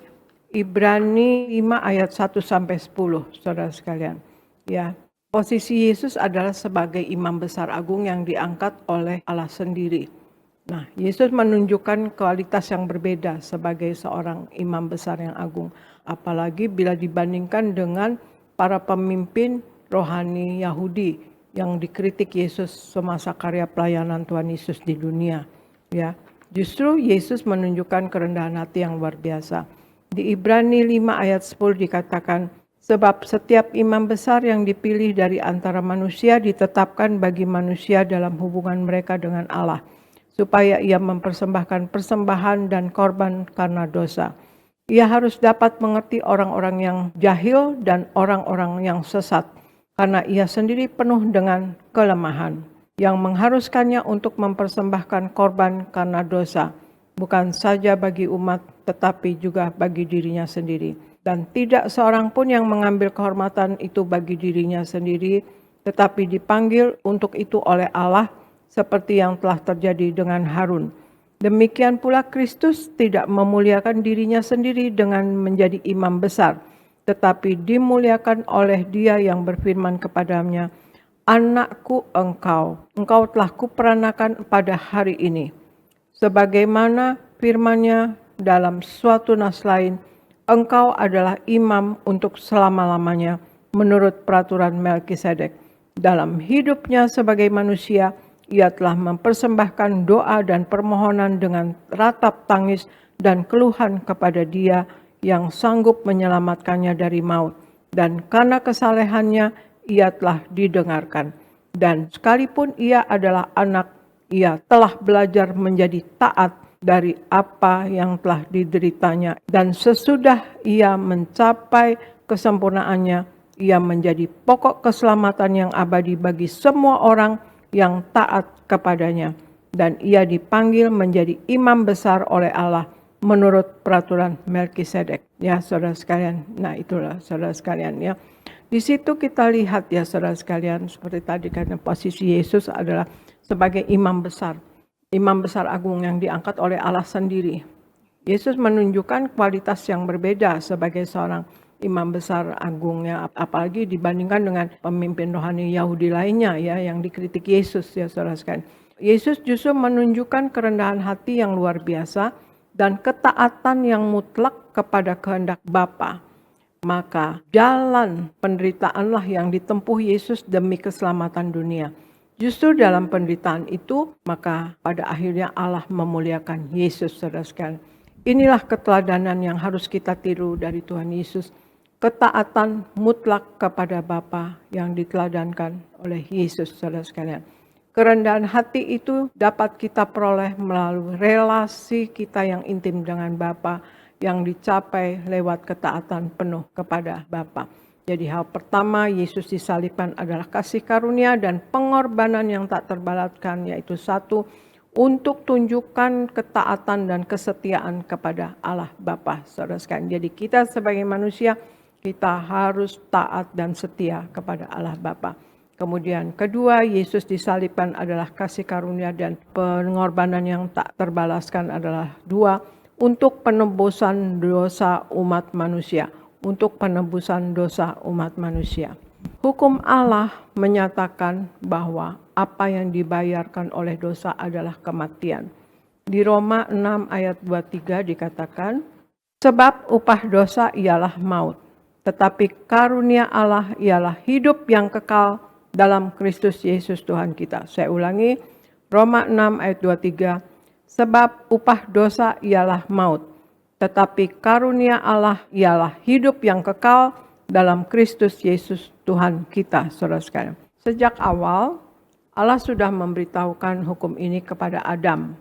Ibrani 5 ayat 1-10, saudara sekalian. Ya, posisi Yesus adalah sebagai imam besar agung yang diangkat oleh Allah sendiri. Nah, Yesus menunjukkan kualitas yang berbeda sebagai seorang imam besar yang agung. Apalagi bila dibandingkan dengan para pemimpin rohani Yahudi yang dikritik Yesus semasa karya pelayanan Tuhan Yesus di dunia. Ya, justru Yesus menunjukkan kerendahan hati yang luar biasa. Di Ibrani 5 ayat 10 dikatakan, sebab setiap imam besar yang dipilih dari antara manusia ditetapkan bagi manusia dalam hubungan mereka dengan Allah, supaya ia mempersembahkan persembahan dan korban karena dosa. Ia harus dapat mengerti orang-orang yang jahil dan orang-orang yang sesat, karena ia sendiri penuh dengan kelemahan, yang mengharuskannya untuk mempersembahkan korban karena dosa, bukan saja bagi umat, tetapi juga bagi dirinya sendiri. Dan tidak seorang pun yang mengambil kehormatan itu bagi dirinya sendiri, tetapi dipanggil untuk itu oleh Allah, seperti yang telah terjadi dengan Harun. Demikian pula Kristus tidak memuliakan dirinya sendiri dengan menjadi imam besar, tetapi dimuliakan oleh Dia yang berfirman kepadanya, Anakku engkau telah kuperanakan pada hari ini. Sebagaimana firman-Nya dalam suatu nas lain, engkau adalah imam untuk selama-lamanya menurut peraturan Melkisedek. Dalam hidupnya sebagai manusia, ia telah mempersembahkan doa dan permohonan dengan ratap tangis dan keluhan kepada Dia yang sanggup menyelamatkannya dari maut. Dan karena kesalehannya, ia telah didengarkan. Dan sekalipun ia adalah anak, ia telah belajar menjadi taat dari apa yang telah dideritanya. Dan sesudah ia mencapai kesempurnaannya, ia menjadi pokok keselamatan yang abadi bagi semua orang yang taat kepadanya. Dan ia dipanggil menjadi imam besar oleh Allah menurut peraturan Melkisedek. Ya saudara sekalian, nah itulah saudara sekalian ya. Di situ kita lihat ya saudara sekalian, seperti tadi karena posisi Yesus adalah sebagai imam besar agung yang diangkat oleh Allah sendiri. Yesus menunjukkan kualitas yang berbeda sebagai seorang imam besar agungnya, apalagi dibandingkan dengan pemimpin rohani Yahudi lainnya ya yang dikritik Yesus ya saudara sekalian. Yesus justru menunjukkan kerendahan hati yang luar biasa dan ketaatan yang mutlak kepada kehendak Bapa. Maka jalan penderitaanlah yang ditempuh Yesus demi keselamatan dunia. Justru dalam penderitaan itu, maka pada akhirnya Allah memuliakan Yesus, saudara sekalian. Inilah keteladanan yang harus kita tiru dari Tuhan Yesus. Ketaatan mutlak kepada Bapa yang diteladankan oleh Yesus, saudara sekalian. Kerendahan hati itu dapat kita peroleh melalui relasi kita yang intim dengan Bapa yang dicapai lewat ketaatan penuh kepada Bapa. Jadi hal pertama Yesus disalibkan adalah kasih karunia dan pengorbanan yang tak terbalaskan, yaitu satu, untuk tunjukkan ketaatan dan kesetiaan kepada Allah Bapa, saudara sekalian. Jadi kita sebagai manusia, kita harus taat dan setia kepada Allah Bapa. Kemudian kedua, Yesus disalibkan adalah kasih karunia dan pengorbanan yang tak terbalaskan adalah dua, untuk penebusan dosa umat manusia. Untuk penebusan dosa umat manusia. Hukum Allah menyatakan bahwa apa yang dibayarkan oleh dosa adalah kematian. Di Roma 6 ayat 23 dikatakan, sebab upah dosa ialah maut, tetapi karunia Allah ialah hidup yang kekal dalam Kristus Yesus Tuhan kita. Saya ulangi, Roma 6 ayat 23, sebab upah dosa ialah maut, tetapi karunia Allah ialah hidup yang kekal dalam Kristus Yesus Tuhan kita, saudara sekalian. Sejak awal, Allah sudah memberitahukan hukum ini kepada Adam.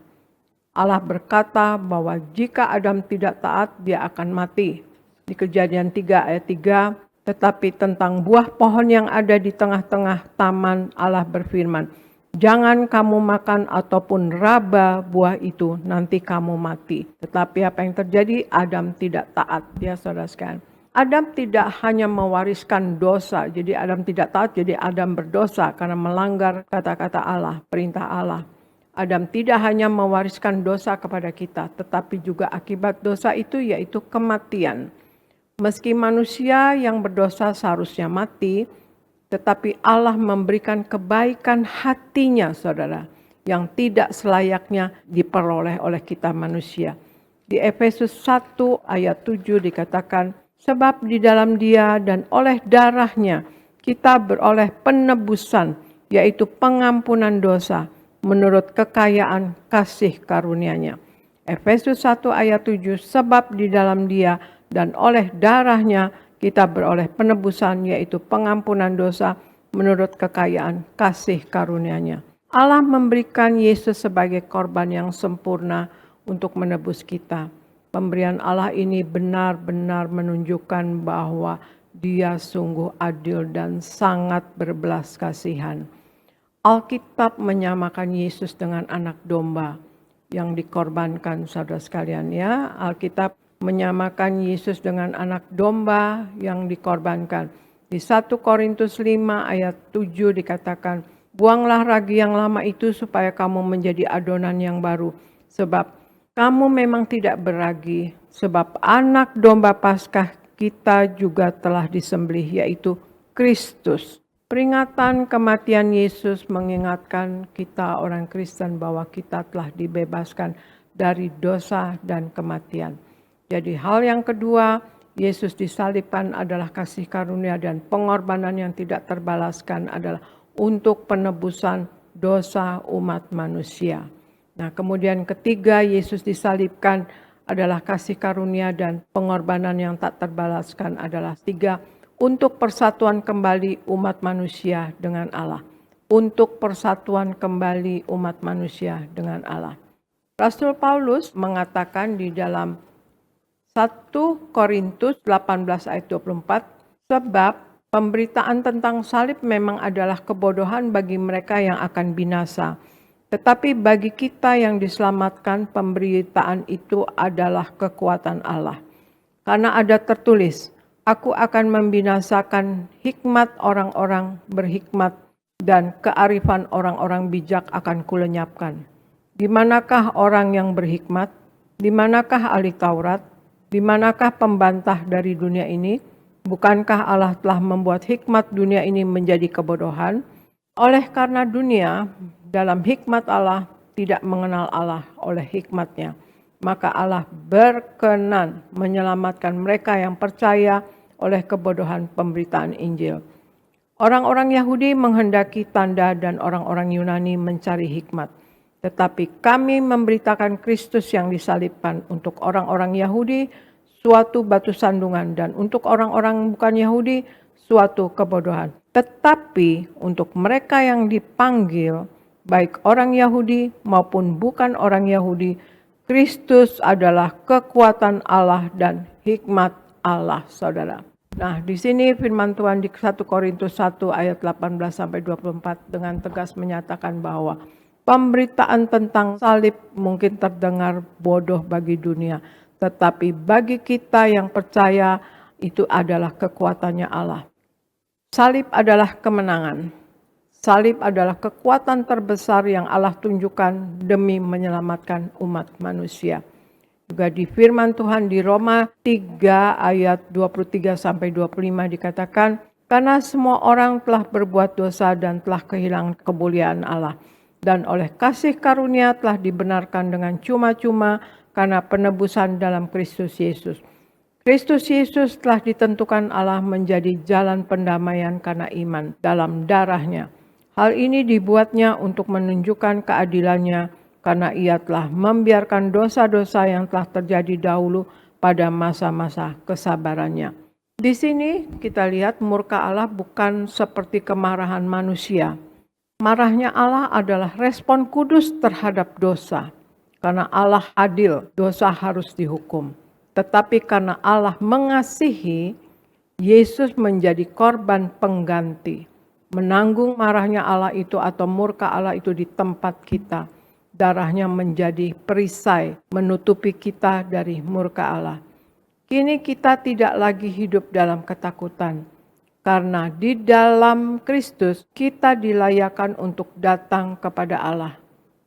Allah berkata bahwa jika Adam tidak taat, dia akan mati. Di Kejadian 3 ayat 3, tetapi tentang buah pohon yang ada di tengah-tengah taman, Allah berfirman, jangan kamu makan ataupun raba buah itu, nanti kamu mati. Tetapi apa yang terjadi? Adam tidak taat, ya saudara sekalian. Adam tidak hanya mewariskan dosa, jadi Adam tidak taat, jadi Adam berdosa karena melanggar kata-kata Allah, perintah Allah. Adam tidak hanya mewariskan dosa kepada kita, tetapi juga akibat dosa itu yaitu kematian. Meski manusia yang berdosa seharusnya mati, tetapi Allah memberikan kebaikan hatinya, saudara, yang tidak selayaknya diperoleh oleh kita manusia. Di Efesus 1 ayat 7 dikatakan, sebab di dalam Dia dan oleh darahnya kita beroleh penebusan, yaitu pengampunan dosa, menurut kekayaan kasih karunia-Nya. Efesus 1 ayat 7, sebab di dalam Dia dan oleh darahnya kita beroleh penebusan, yaitu pengampunan dosa menurut kekayaan kasih karunia-Nya. Allah memberikan Yesus sebagai korban yang sempurna untuk menebus kita. Pemberian Allah ini benar-benar menunjukkan bahwa Dia sungguh adil dan sangat berbelas kasihan. Alkitab menyamakan Yesus dengan anak domba yang dikorbankan, saudara sekalian ya. Alkitab menyamakan Yesus dengan anak domba yang dikorbankan. Di 1 Korintus 5 ayat 7 dikatakan, buanglah ragi yang lama itu supaya kamu menjadi adonan yang baru. Sebab kamu memang tidak beragi, sebab anak domba Paskah kita juga telah disembelih, yaitu Kristus. Peringatan kematian Yesus mengingatkan kita orang Kristen bahwa kita telah dibebaskan dari dosa dan kematian. Jadi hal yang kedua, Yesus disalibkan adalah kasih karunia dan pengorbanan yang tidak terbalaskan adalah untuk penebusan dosa umat manusia. Nah, kemudian ketiga, Yesus disalibkan adalah kasih karunia dan pengorbanan yang tak terbalaskan adalah tiga, untuk persatuan kembali umat manusia dengan Allah. Untuk persatuan kembali umat manusia dengan Allah. Rasul Paulus mengatakan di dalam 1 Korintus 18 ayat 24, sebab pemberitaan tentang salib memang adalah kebodohan bagi mereka yang akan binasa. Tetapi bagi kita yang diselamatkan, pemberitaan itu adalah kekuatan Allah. Karena ada tertulis, aku akan membinasakan hikmat orang-orang berhikmat dan kearifan orang-orang bijak akan kulenyapkan. Di manakah orang yang berhikmat? Di manakah ahli Taurat? Di manakah pembantah dari dunia ini? Bukankah Allah telah membuat hikmat dunia ini menjadi kebodohan? Oleh karena dunia dalam hikmat Allah tidak mengenal Allah oleh hikmatnya, maka Allah berkenan menyelamatkan mereka yang percaya oleh kebodohan pemberitaan Injil. Orang-orang Yahudi menghendaki tanda dan orang-orang Yunani mencari hikmat. Tetapi kami memberitakan Kristus yang disalibkan untuk orang-orang Yahudi suatu batu sandungan dan untuk orang-orang bukan Yahudi suatu kebodohan. Tetapi untuk mereka yang dipanggil, baik orang Yahudi maupun bukan orang Yahudi, Kristus adalah kekuatan Allah dan hikmat Allah, saudara. Nah, di sini firman Tuhan di 1 Korintus 1 ayat 18 sampai 24 dengan tegas menyatakan bahwa pemberitaan tentang salib mungkin terdengar bodoh bagi dunia, tetapi bagi kita yang percaya itu adalah kekuatannya Allah. Salib adalah kemenangan. Salib adalah kekuatan terbesar yang Allah tunjukkan demi menyelamatkan umat manusia. Juga di firman Tuhan di Roma 3 ayat 23 sampai 25 dikatakan, karena semua orang telah berbuat dosa dan telah kehilangan kemuliaan Allah, dan oleh kasih karunia telah dibenarkan dengan cuma-cuma karena penebusan dalam Kristus Yesus. Kristus Yesus telah ditentukan Allah menjadi jalan pendamaian karena iman dalam darahnya. Hal ini dibuatnya untuk menunjukkan keadilannya karena ia telah membiarkan dosa-dosa yang telah terjadi dahulu pada masa-masa kesabarannya. Di sini kita lihat murka Allah bukan seperti kemarahan manusia. Marahnya Allah adalah respon kudus terhadap dosa. Karena Allah adil, dosa harus dihukum. Tetapi karena Allah mengasihi, Yesus menjadi korban pengganti. Menanggung marahnya Allah itu atau murka Allah itu di tempat kita. Darahnya menjadi perisai menutupi kita dari murka Allah. Kini kita tidak lagi hidup dalam ketakutan. Karena di dalam Kristus kita dilayakkan untuk datang kepada Allah.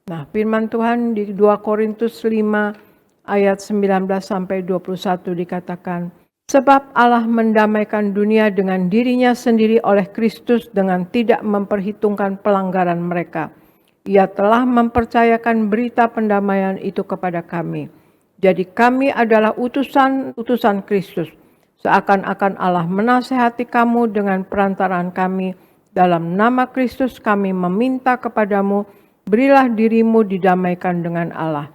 Nah, firman Tuhan di 2 Korintus 5 ayat 19 sampai 21 dikatakan, sebab Allah mendamaikan dunia dengan dirinya sendiri oleh Kristus dengan tidak memperhitungkan pelanggaran mereka. Ia telah mempercayakan berita pendamaian itu kepada kami. Jadi kami adalah utusan Kristus. Seakan-akan Allah menasehati kamu dengan perantaraan kami. Dalam nama Kristus kami meminta kepadamu, berilah dirimu didamaikan dengan Allah.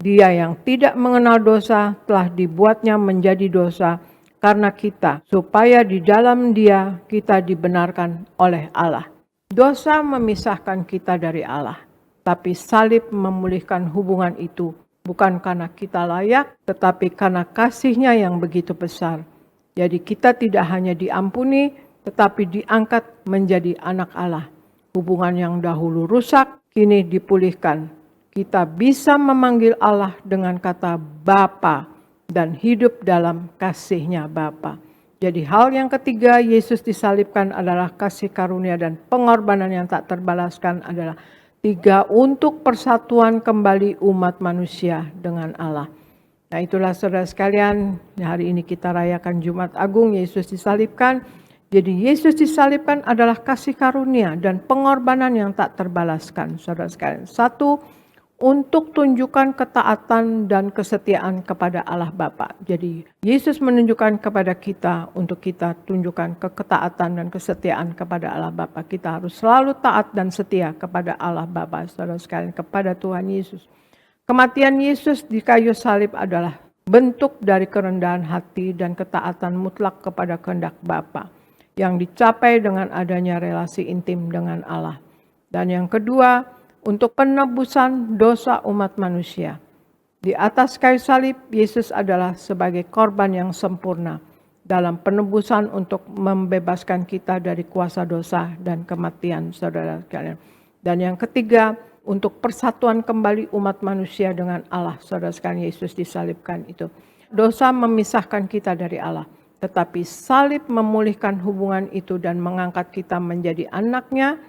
Dia yang tidak mengenal dosa telah dibuatnya menjadi dosa karena kita, supaya di dalam Dia kita dibenarkan oleh Allah. Dosa memisahkan kita dari Allah, tapi salib memulihkan hubungan itu, bukan karena kita layak, tetapi karena kasih-Nya yang begitu besar. Jadi kita tidak hanya diampuni, tetapi diangkat menjadi anak Allah. Hubungan yang dahulu rusak, kini dipulihkan. Kita bisa memanggil Allah dengan kata Bapa dan hidup dalam kasih-Nya Bapa. Jadi hal yang ketiga, Yesus disalibkan adalah kasih karunia dan pengorbanan yang tak terbalaskan adalah tiga, untuk persatuan kembali umat manusia dengan Allah. Nah, itulah saudara sekalian, hari ini kita rayakan Jumat Agung, Yesus disalibkan. Jadi Yesus disalibkan adalah kasih karunia dan pengorbanan yang tak terbalaskan, saudara sekalian. Satu, untuk tunjukkan ketaatan dan kesetiaan kepada Allah Bapa. Jadi Yesus menunjukkan kepada kita untuk kita tunjukkan ketaatan dan kesetiaan kepada Allah Bapa. Kita harus selalu taat dan setia kepada Allah Bapa, saudara sekalian, kepada Tuhan Yesus. Kematian Yesus di kayu salib adalah bentuk dari kerendahan hati dan ketaatan mutlak kepada kehendak Bapa yang dicapai dengan adanya relasi intim dengan Allah. Dan yang kedua, untuk penebusan dosa umat manusia. Di atas kayu salib, Yesus adalah sebagai korban yang sempurna dalam penebusan untuk membebaskan kita dari kuasa dosa dan kematian, saudara sekalian. Dan yang ketiga, untuk persatuan kembali umat manusia dengan Allah, saudara sekalian, Yesus disalibkan itu. Dosa memisahkan kita dari Allah, tetapi salib memulihkan hubungan itu dan mengangkat kita menjadi anak-Nya,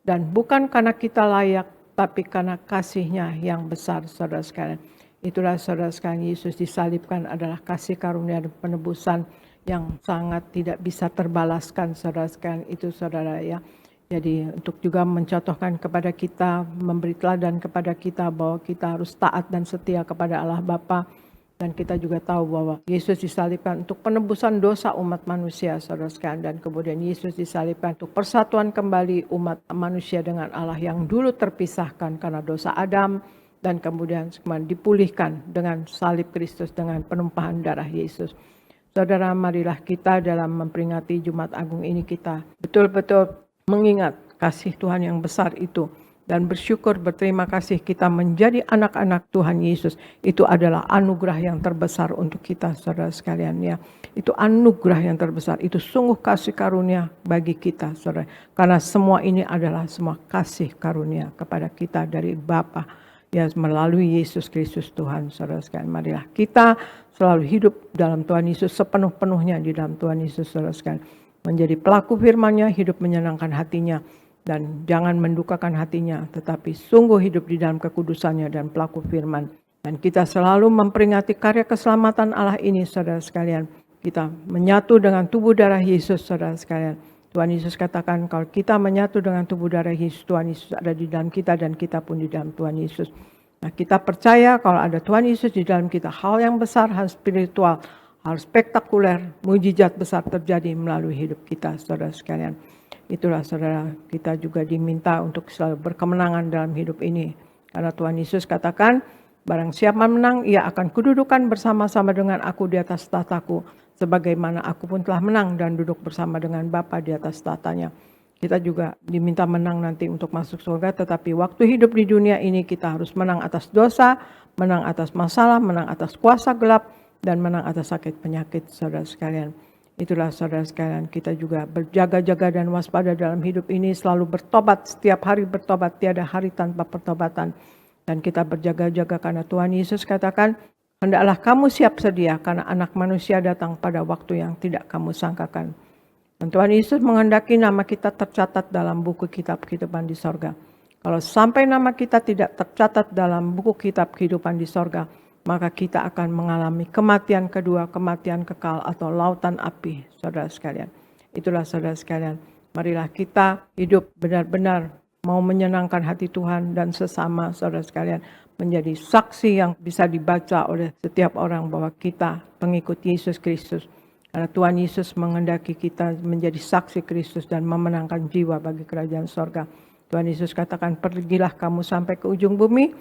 dan bukan karena kita layak, tapi karena kasih-Nya yang besar, saudara sekalian. Itulah saudara sekalian, Yesus disalibkan adalah kasih karunia dan penebusan yang sangat tidak bisa terbalaskan, saudara sekalian, itu saudara ya. Jadi untuk juga mencontohkan kepada kita, memberi teladan kepada kita bahwa kita harus taat dan setia kepada Allah Bapa. Dan kita juga tahu bahwa Yesus disalibkan untuk penebusan dosa umat manusia, saudara sekalian. Dan kemudian Yesus disalibkan untuk persatuan kembali umat manusia dengan Allah yang dulu terpisahkan karena dosa Adam. Dan kemudian dipulihkan dengan salib Kristus, dengan penumpahan darah Yesus. Saudara, marilah kita dalam memperingati Jumat Agung ini kita betul-betul mengingat kasih Tuhan yang besar itu. Dan bersyukur, berterima kasih kita menjadi anak-anak Tuhan Yesus. Itu adalah anugerah yang terbesar untuk kita, saudara sekalian ya. Itu anugerah yang terbesar. Itu sungguh kasih karunia bagi kita, saudara. Karena semua ini adalah semua kasih karunia kepada kita dari Bapa. Ya, melalui Yesus Kristus Tuhan, saudara sekalian. Marilah kita selalu hidup dalam Tuhan Yesus, sepenuh-penuhnya di dalam Tuhan Yesus, saudara sekalian. Menjadi pelaku firman-Nya, hidup menyenangkan hatinya. Dan jangan mendukakan hatinya, tetapi sungguh hidup di dalam kekudusannya dan pelaku firman. Dan kita selalu memperingati karya keselamatan Allah ini, saudara sekalian. Kita menyatu dengan tubuh darah Yesus, saudara sekalian. Tuhan Yesus katakan kalau kita menyatu dengan tubuh darah Yesus, Tuhan Yesus ada di dalam kita dan kita pun di dalam Tuhan Yesus. Nah, kita percaya kalau ada Tuhan Yesus di dalam kita, hal yang besar, hal spiritual, hal spektakuler, mujizat besar terjadi melalui hidup kita, saudara sekalian. Itulah saudara, kita juga diminta untuk selalu berkemenangan dalam hidup ini. Karena Tuhan Yesus katakan, barang siapa menang, ia akan kududukan bersama-sama dengan aku di atas tahtaku. Sebagaimana aku pun telah menang dan duduk bersama dengan Bapa di atas tahtanya. Kita juga diminta menang nanti untuk masuk surga, tetapi waktu hidup di dunia ini kita harus menang atas dosa, menang atas masalah, menang atas kuasa gelap, dan menang atas sakit penyakit, saudara sekalian. Itulah saudara sekalian, kita juga berjaga-jaga dan waspada dalam hidup ini, selalu bertobat, setiap hari bertobat, tiada hari tanpa pertobatan. Dan kita berjaga-jaga karena Tuhan Yesus katakan, hendaklah kamu siap sedia karena anak manusia datang pada waktu yang tidak kamu sangkakan. Dan Tuhan Yesus menghendaki nama kita tercatat dalam buku kitab kehidupan di sorga. Kalau sampai nama kita tidak tercatat dalam buku kitab kehidupan di sorga, maka kita akan mengalami kematian kedua, kematian kekal atau lautan api, saudara sekalian. Itulah saudara sekalian, marilah kita hidup benar-benar mau menyenangkan hati Tuhan dan sesama, saudara sekalian, menjadi saksi yang bisa dibaca oleh setiap orang bahwa kita pengikut Yesus Kristus. Karena Tuhan Yesus menghendaki kita menjadi saksi Kristus dan memenangkan jiwa bagi kerajaan sorga. Tuhan Yesus katakan, pergilah kamu sampai ke ujung bumi,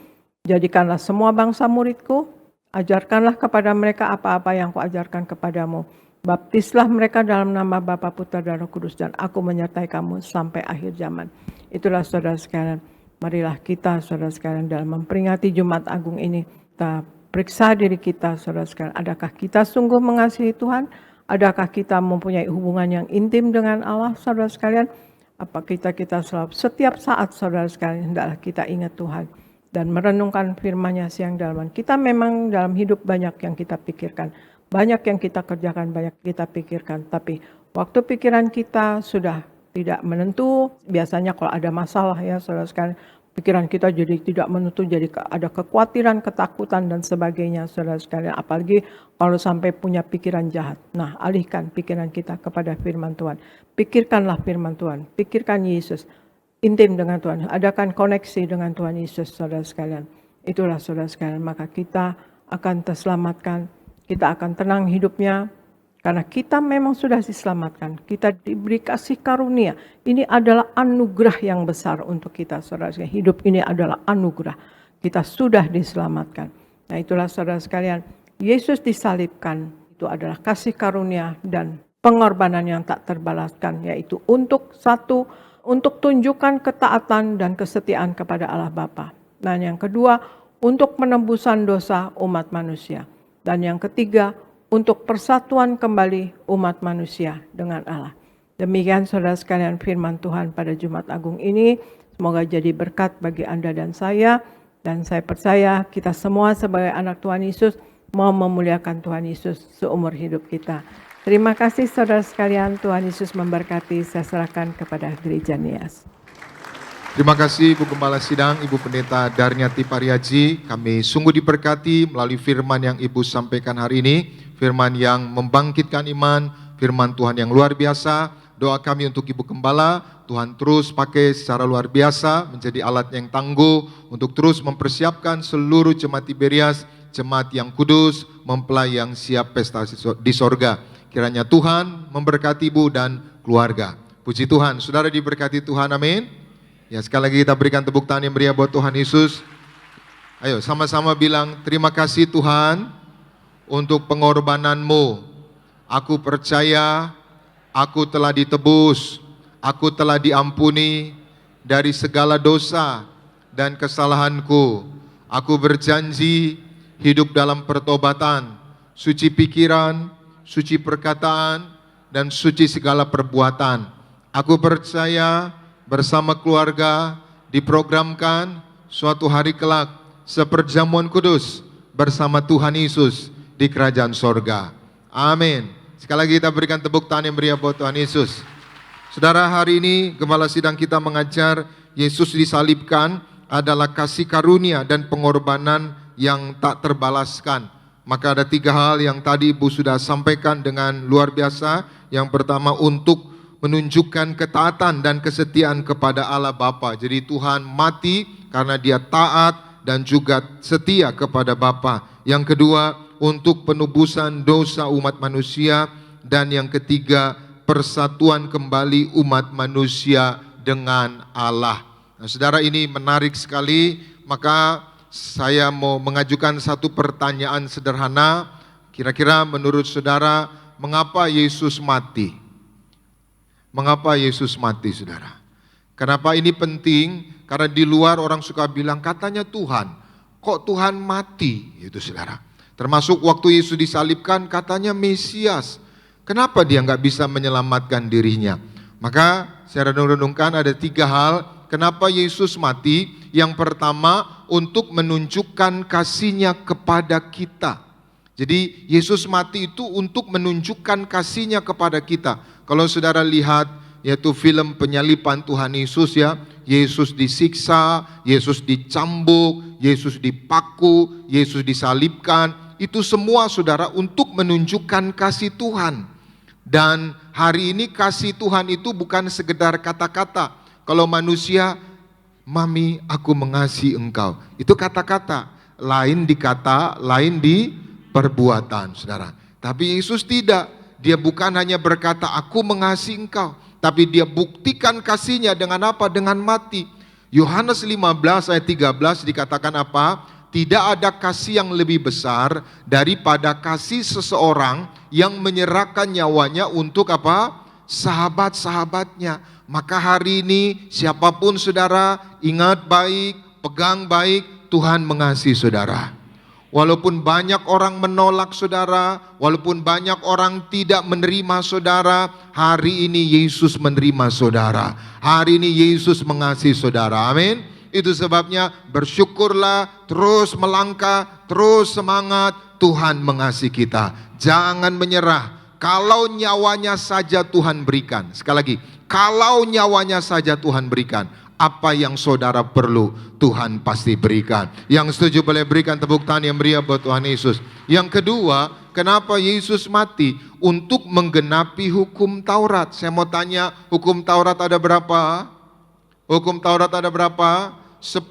jadikanlah semua bangsa muridku, ajarkanlah kepada mereka apa-apa yang kuajarkan kepadamu. Baptislah mereka dalam nama Bapa, Putra, dan Roh Kudus, dan aku menyertai kamu sampai akhir zaman. Itulah saudara sekalian, marilah kita saudara sekalian dalam memperingati Jumat Agung ini, kita periksa diri kita saudara sekalian, adakah kita sungguh mengasihi Tuhan? Adakah kita mempunyai hubungan yang intim dengan Allah, saudara sekalian? Apa kita selalu setiap saat, saudara sekalian, hendaklah kita ingat Tuhan dan merenungkan firman-Nya siang dan malam. Kita memang dalam hidup banyak yang kita pikirkan, banyak yang kita kerjakan, banyak kita pikirkan. Tapi waktu pikiran kita sudah tidak menentu, biasanya kalau ada masalah ya, saudara sekalian, pikiran kita jadi tidak menentu, jadi ada kekhawatiran, ketakutan dan sebagainya, saudara sekalian. Apalagi kalau sampai punya pikiran jahat. Nah, alihkan pikiran kita kepada firman Tuhan. Pikirkanlah firman Tuhan, pikirkan Yesus, intim dengan Tuhan, adakan koneksi dengan Tuhan Yesus, saudara sekalian. Itulah saudara sekalian, maka kita akan terselamatkan, kita akan tenang hidupnya, karena kita memang sudah diselamatkan, kita diberi kasih karunia. Ini adalah anugerah yang besar untuk kita, saudara sekalian. Hidup ini adalah anugerah, kita sudah diselamatkan. Nah, itulah saudara sekalian, Yesus disalibkan, itu adalah kasih karunia dan pengorbanan yang tak terbalaskan, yaitu untuk tunjukkan ketaatan dan kesetiaan kepada Allah Bapa. Dan yang kedua, untuk penebusan dosa umat manusia. Dan yang ketiga, untuk persatuan kembali umat manusia dengan Allah. Demikian saudara sekalian firman Tuhan pada Jumat Agung ini. Semoga jadi berkat bagi Anda dan saya. Dan saya percaya kita semua sebagai anak Tuhan Yesus mau memuliakan Tuhan Yesus seumur hidup kita. Terima kasih saudara sekalian, Tuhan Yesus memberkati. Saya serahkan kepada Gereja Nias. Terima kasih Ibu Gembala Sidang, Ibu Pendeta Darniati Pariaji. Kami sungguh diberkati melalui firman yang Ibu sampaikan hari ini. firman yang membangkitkan iman, firman Tuhan yang luar biasa. Doa kami untuk Ibu Gembala, Tuhan terus pakai secara luar biasa menjadi alat yang tangguh untuk terus mempersiapkan seluruh jemaat Tiberias, jemaat yang kudus, mempelai yang siap pesta di sorga. Kiranya Tuhan memberkati Ibu dan keluarga. Puji Tuhan, saudara diberkati Tuhan, amin. Ya, sekali lagi kita berikan tepuk tangan yang meriah buat Tuhan Yesus. Ayo sama-sama bilang, terima kasih Tuhan untuk pengorbanan-Mu. Aku percaya aku telah ditebus, aku telah diampuni dari segala dosa dan kesalahanku. Aku berjanji hidup dalam pertobatan, suci pikiran, suci perkataan, dan suci segala perbuatan. Aku percaya bersama keluarga diprogramkan suatu hari kelak seperjamuan kudus bersama Tuhan Yesus di kerajaan sorga. Amin. Sekali lagi kita berikan tepuk tangan yang meriah buat Tuhan Yesus. Saudara, hari ini Gembala Sidang kita mengajar Yesus disalibkan adalah kasih karunia dan pengorbanan yang tak terbalaskan. Maka ada 3 hal yang tadi Ibu sudah sampaikan dengan luar biasa. Yang pertama, untuk menunjukkan ketaatan dan kesetiaan kepada Allah Bapa. Jadi Tuhan mati karena Dia taat dan juga setia kepada Bapa. Yang kedua, untuk penebusan dosa umat manusia. Dan yang ketiga, persatuan kembali umat manusia dengan Allah. Nah, saudara, ini menarik sekali. Maka saya mau mengajukan satu pertanyaan sederhana. Kira-kira menurut saudara, mengapa Yesus mati? Mengapa Yesus mati, saudara? Kenapa ini penting? Karena di luar orang suka bilang, katanya Tuhan, kok Tuhan mati? Itu saudara. Termasuk waktu Yesus disalibkan, katanya Mesias. Kenapa dia nggak bisa menyelamatkan dirinya? Maka saya renung-renungkan ada 3 hal kenapa Yesus mati. Yang pertama, untuk menunjukkan kasih-Nya kepada kita. Jadi Yesus mati itu untuk menunjukkan kasih-Nya kepada kita. Kalau saudara lihat yaitu film penyaliban Tuhan Yesus ya, Yesus disiksa, Yesus dicambuk, Yesus dipaku, Yesus disalibkan. Itu semua saudara untuk menunjukkan kasih Tuhan. Dan hari ini kasih Tuhan itu bukan sekedar kata-kata. Kalau manusia, Mami aku mengasihi engkau, itu kata-kata. Lain di kata, lain di perbuatan saudara. Tapi Yesus tidak. Dia bukan hanya berkata aku mengasihi engkau, tapi dia buktikan kasih-Nya dengan apa? Dengan mati. Yohanes 15 ayat 13 dikatakan apa? Tidak ada kasih yang lebih besar daripada kasih seseorang yang menyerahkan nyawanya untuk apa? Sahabat-sahabatnya. Maka hari ini siapapun saudara, ingat baik, pegang baik, Tuhan mengasihi saudara. Walaupun banyak orang menolak saudara, walaupun banyak orang tidak menerima saudara, hari ini Yesus menerima saudara. Hari ini Yesus mengasihi saudara. Amin. Itu sebabnya bersyukurlah, terus melangkah, terus semangat. Tuhan mengasihi kita. Jangan menyerah. Kalau nyawanya saja Tuhan berikan. Sekali lagi, kalau nyawanya saja Tuhan berikan, apa yang saudara perlu Tuhan pasti berikan. Yang setuju boleh berikan tepuk tangan yang meriah buat Tuhan Yesus. Yang kedua, kenapa Yesus mati? Untuk menggenapi hukum Taurat. Saya mau tanya, hukum Taurat ada berapa? Hukum Taurat ada berapa? 10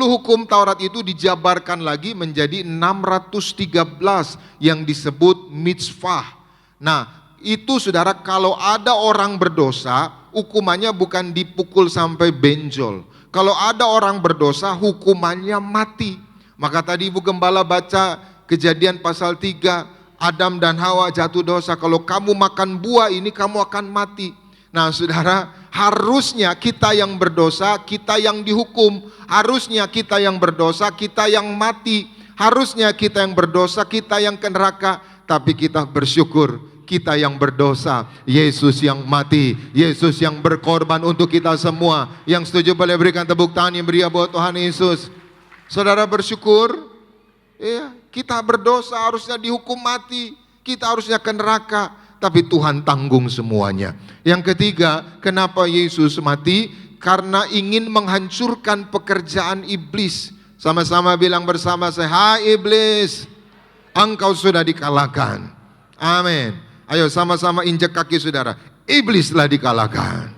hukum Taurat itu dijabarkan lagi menjadi 613 yang disebut mitzvah. Nah, itu saudara, kalau ada orang berdosa, hukumannya bukan dipukul sampai benjol. Kalau ada orang berdosa, hukumannya mati. Maka tadi Ibu Gembala baca Kejadian pasal 3, Adam dan Hawa jatuh dosa. Kalau kamu makan buah ini, kamu akan mati. Nah saudara, harusnya kita yang berdosa, kita yang dihukum. Harusnya kita yang berdosa, kita yang mati. Harusnya kita yang berdosa, kita yang ke neraka. Tapi kita bersyukur, kita yang berdosa, Yesus yang mati, Yesus yang berkorban untuk kita semua. Yang setuju boleh berikan tepuk tangan yang meriah buat Tuhan Yesus. Saudara bersyukur, ya, kita berdosa harusnya dihukum mati, kita harusnya ke neraka. Tapi Tuhan tanggung semuanya. Yang ketiga, kenapa Yesus mati? Karena ingin menghancurkan pekerjaan iblis. Sama-sama bilang bersama saya, hai iblis, engkau sudah dikalahkan. Amin. Ayo sama-sama injek kaki saudara. Iblis telah dikalahkan.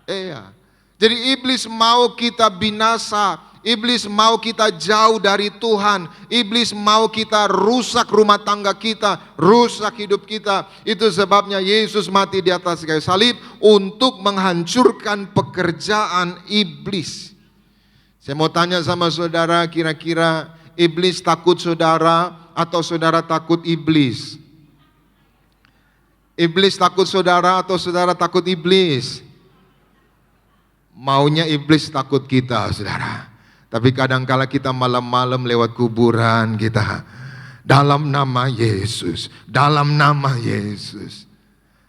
Iya. Jadi iblis mau kita binasa. Iblis mau kita jauh dari Tuhan. Iblis mau kita rusak rumah tangga kita, rusak hidup kita. Itu sebabnya Yesus mati di atas kayu salib untuk menghancurkan pekerjaan iblis. Saya mau tanya sama saudara, kira-kira iblis takut saudara atau saudara takut iblis? Iblis takut saudara atau saudara takut iblis? Maunya iblis takut kita, saudara. Tapi kadangkala kita malam-malam lewat kuburan kita. Dalam nama Yesus, dalam nama Yesus.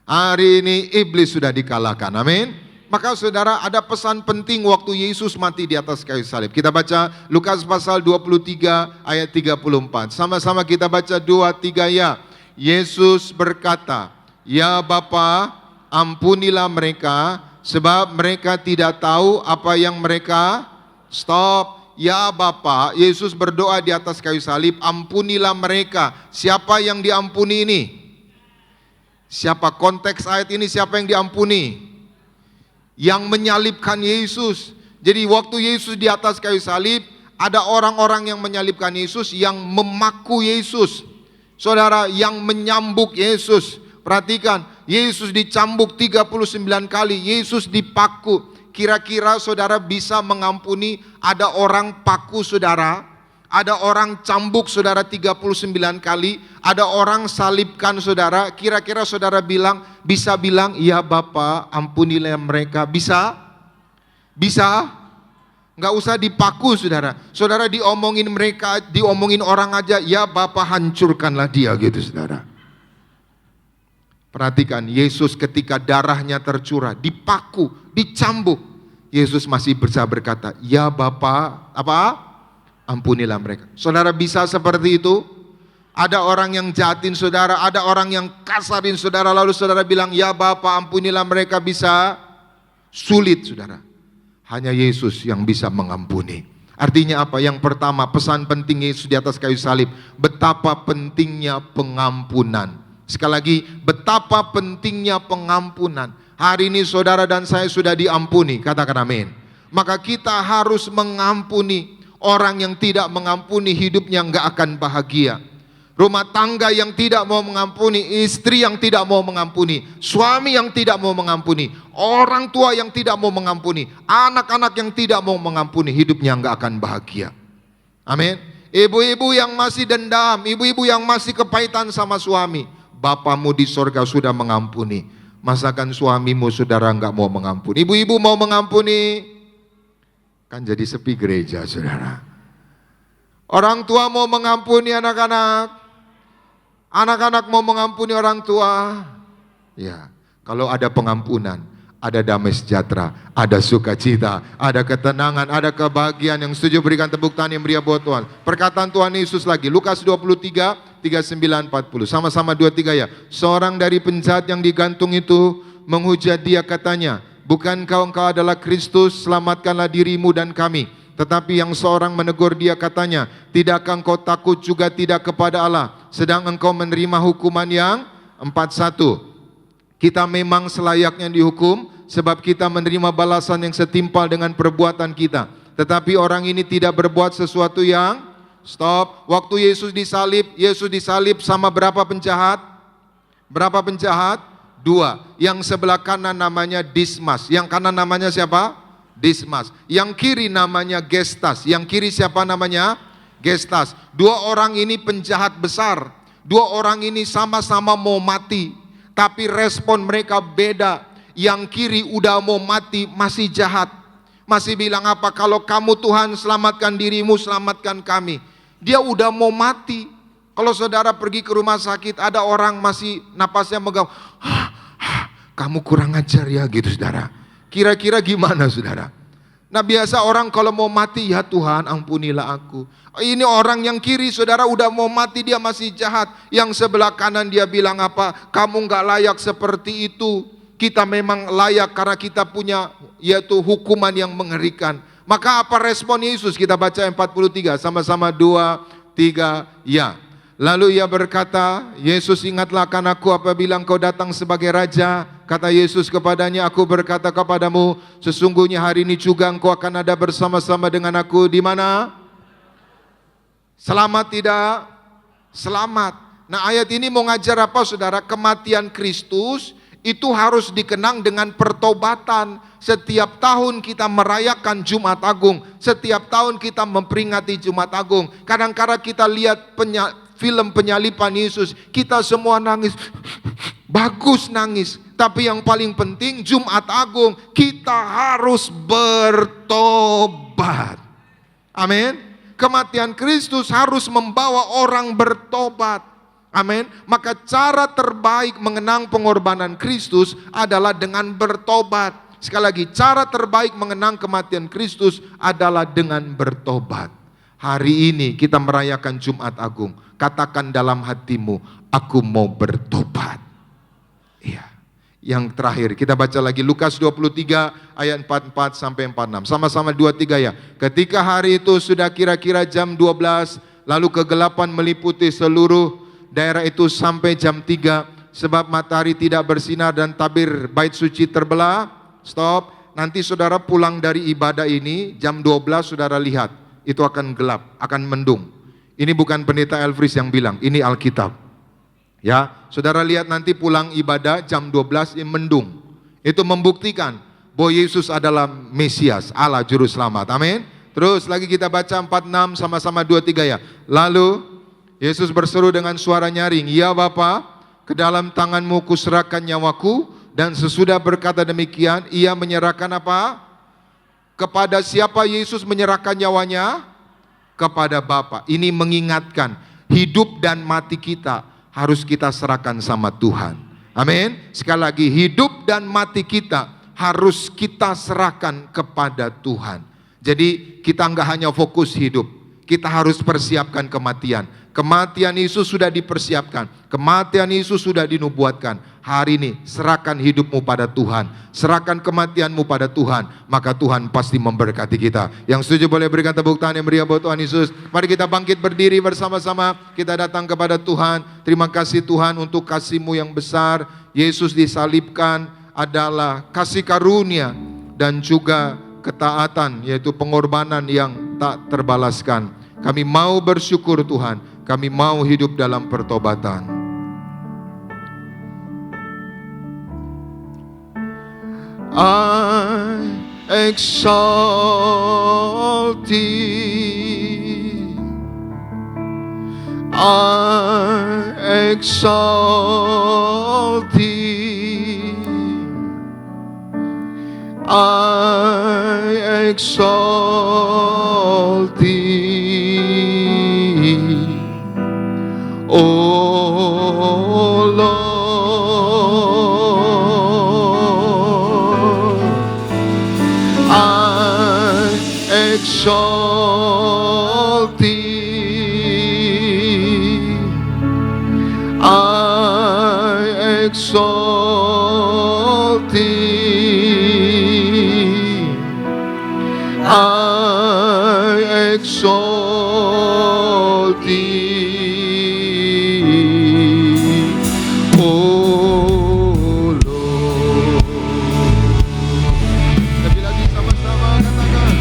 Hari ini iblis sudah dikalahkan, amin. Maka saudara, ada pesan penting waktu Yesus mati di atas kayu salib. Kita baca Lukas pasal 23 ayat 34. Sama-sama kita baca 2-3 ya. Yesus berkata, "Ya Bapa, ampunilah mereka, sebab mereka tidak tahu apa yang mereka." Stop. Ya Bapa, Yesus berdoa di atas kayu salib, ampunilah mereka. Siapa yang diampuni ini? Siapa? Konteks ayat ini siapa yang diampuni? Yang menyalibkan Yesus. Jadi waktu Yesus di atas kayu salib, ada orang-orang yang menyalibkan Yesus, yang memaku Yesus. Saudara, yang menyambuk Yesus. Perhatikan, Yesus dicambuk 39 kali, Yesus dipaku. Kira-kira saudara bisa mengampuni ada orang paku saudara, ada orang cambuk saudara 39 kali, ada orang salibkan saudara, kira-kira saudara bisa bilang, "Ya Bapa, ampunilah mereka." Bisa? Bisa? Nggak usah dipaku saudara. Saudara diomongin mereka, diomongin orang aja, "Ya Bapa, hancurkanlah dia," gitu saudara. Perhatikan, Yesus ketika darahnya tercurah, dipaku, dicambuk, Yesus masih bisa berkata, "Ya Bapa," apa? "Ampunilah mereka." Saudara bisa seperti itu? Ada orang yang jahatin saudara, ada orang yang kasarin saudara, lalu saudara bilang, "Ya Bapa, ampunilah mereka." Bisa? Sulit saudara. Hanya Yesus yang bisa mengampuni. Artinya apa? Yang pertama, pesan penting Yesus di atas kayu salib, betapa pentingnya pengampunan. Sekali lagi, betapa pentingnya pengampunan. Hari ini saudara dan saya sudah diampuni, katakan amin. Maka kita harus mengampuni. Orang yang tidak mengampuni hidupnya nggak akan bahagia. Rumah tangga yang tidak mau mengampuni, istri yang tidak mau mengampuni, suami yang tidak mau mengampuni, orang tua yang tidak mau mengampuni, anak-anak yang tidak mau mengampuni, hidupnya nggak akan bahagia. Amin. Ibu-ibu yang masih dendam, ibu-ibu yang masih kepahitan sama suami, Bapamu di sorga sudah mengampuni. Masakan suamimu saudara nggak mau mengampuni? Ibu-ibu mau mengampuni? Kan jadi sepi gereja saudara. Orang tua mau mengampuni anak-anak. Anak-anak mau mengampuni orang tua. Ya, kalau ada pengampunan, ada damai sejahtera, ada sukacita, ada ketenangan, ada kebahagiaan. Yang setuju berikan tepuk tangan yang meriah buat Tuhan. Perkataan Tuhan Yesus lagi, Lukas 23, 39, 40. Sama-sama 2-3 ya. Seorang dari penjahat yang digantung itu menghujat dia, katanya, "Bukankah engkau adalah Kristus? Selamatkanlah dirimu dan kami." Tetapi yang seorang menegur dia, katanya, "Tidakkah engkau takut juga tidak kepada Allah, sedang engkau menerima hukuman yang 41. Kita memang selayaknya dihukum, sebab kita menerima balasan yang setimpal dengan perbuatan kita. Tetapi orang ini tidak berbuat sesuatu yang..." Stop. Waktu Yesus disalib sama berapa penjahat? Berapa penjahat? 2. Yang sebelah kanan namanya Dismas. Yang kanan namanya siapa? Dismas. Yang kiri namanya Gestas. Yang kiri siapa namanya? Gestas. 2 orang ini penjahat besar. 2 orang ini sama-sama mau mati, tapi respon mereka beda. Yang kiri udah mau mati, masih jahat, masih bilang apa? "Kalau kamu Tuhan, selamatkan dirimu, selamatkan kami." Dia udah mau mati. Kalau saudara pergi ke rumah sakit, ada orang masih napasnya megang, "Kamu kurang ajar ya," gitu saudara. Kira-kira gimana saudara? Nah biasa orang kalau mau mati, "Ya Tuhan, ampunilah aku." Ini orang yang kiri saudara udah mau mati, dia masih jahat. Yang sebelah kanan dia bilang apa? "Kamu gak layak seperti itu. Kita memang layak karena kita punya yaitu hukuman yang mengerikan." Maka apa respon Yesus? Kita baca 43, sama-sama 2, 3, ya. Lalu ia berkata, Yesus, ingatlah akan aku apabila engkau datang sebagai raja. Kata Yesus kepadanya, aku berkata kepadamu, sesungguhnya hari ini juga engkau akan ada bersama-sama dengan aku di mana? Selamat tidak? Selamat. Nah, ayat ini mau ngajar apa, saudara? Kematian Kristus itu harus dikenang dengan pertobatan. Setiap tahun kita merayakan Jumat Agung. Setiap tahun kita memperingati Jumat Agung. Kadang-kadang kita lihat film penyaliban Yesus, kita semua nangis. Bagus nangis. Tapi yang paling penting Jumat Agung, kita harus bertobat. Amin. Kematian Kristus harus membawa orang bertobat. Amin. Maka cara terbaik mengenang pengorbanan Kristus adalah dengan bertobat. Sekali lagi, cara terbaik mengenang kematian Kristus adalah dengan bertobat. Hari ini kita merayakan Jumat Agung. Katakan dalam hatimu, aku mau bertobat. Iya. Yang terakhir kita baca lagi Lukas 23 ayat 44 sampai 46. Sama-sama 23 ya. Ketika hari itu sudah kira-kira jam 12, lalu kegelapan meliputi seluruh daerah itu sampai jam 3, sebab matahari tidak bersinar dan tabir bait suci terbelah. Stop. Nanti saudara pulang dari ibadah ini jam 12, saudara lihat itu akan gelap, akan mendung. Ini bukan pendeta Elfris yang bilang, ini Alkitab. Ya, saudara lihat nanti pulang ibadah jam 12 ini mendung. Itu membuktikan bahwa Yesus adalah Mesias, Allah Juru Selamat. Amin. Terus lagi kita baca 46 sama-sama 23 ya. Lalu Yesus berseru dengan suara nyaring, "Ya Bapa, ke dalam tanganmu kuserahkan nyawaku." Dan sesudah berkata demikian, ia menyerahkan apa? Kepada siapa Yesus menyerahkan nyawanya? Kepada Bapa. Ini mengingatkan, hidup dan mati kita harus kita serahkan sama Tuhan. Amin. Sekali lagi, hidup dan mati kita harus kita serahkan kepada Tuhan. Jadi kita enggak hanya fokus hidup, kita harus persiapkan kematian. Kematian Yesus sudah dipersiapkan, kematian Yesus sudah dinubuatkan. Hari ini serahkan hidupmu pada Tuhan, serahkan kematianmu pada Tuhan, maka Tuhan pasti memberkati kita. Yang setuju boleh berikan tepuk tangan yang meriah buat Tuhan Yesus. Mari kita bangkit berdiri bersama-sama, kita datang kepada Tuhan. Terima kasih Tuhan untuk kasih-Mu yang besar. Yesus disalibkan adalah kasih karunia dan juga ketaatan, yaitu pengorbanan yang tak terbalaskan. Kami mau bersyukur Tuhan, kami mau hidup dalam pertobatan. I exalt thee, I exalt thee, I exalt thee, O Lord. Exalt thee, I exalt thee, I exalt thee, oh Lord. Lebih lagi sama-sama katakan.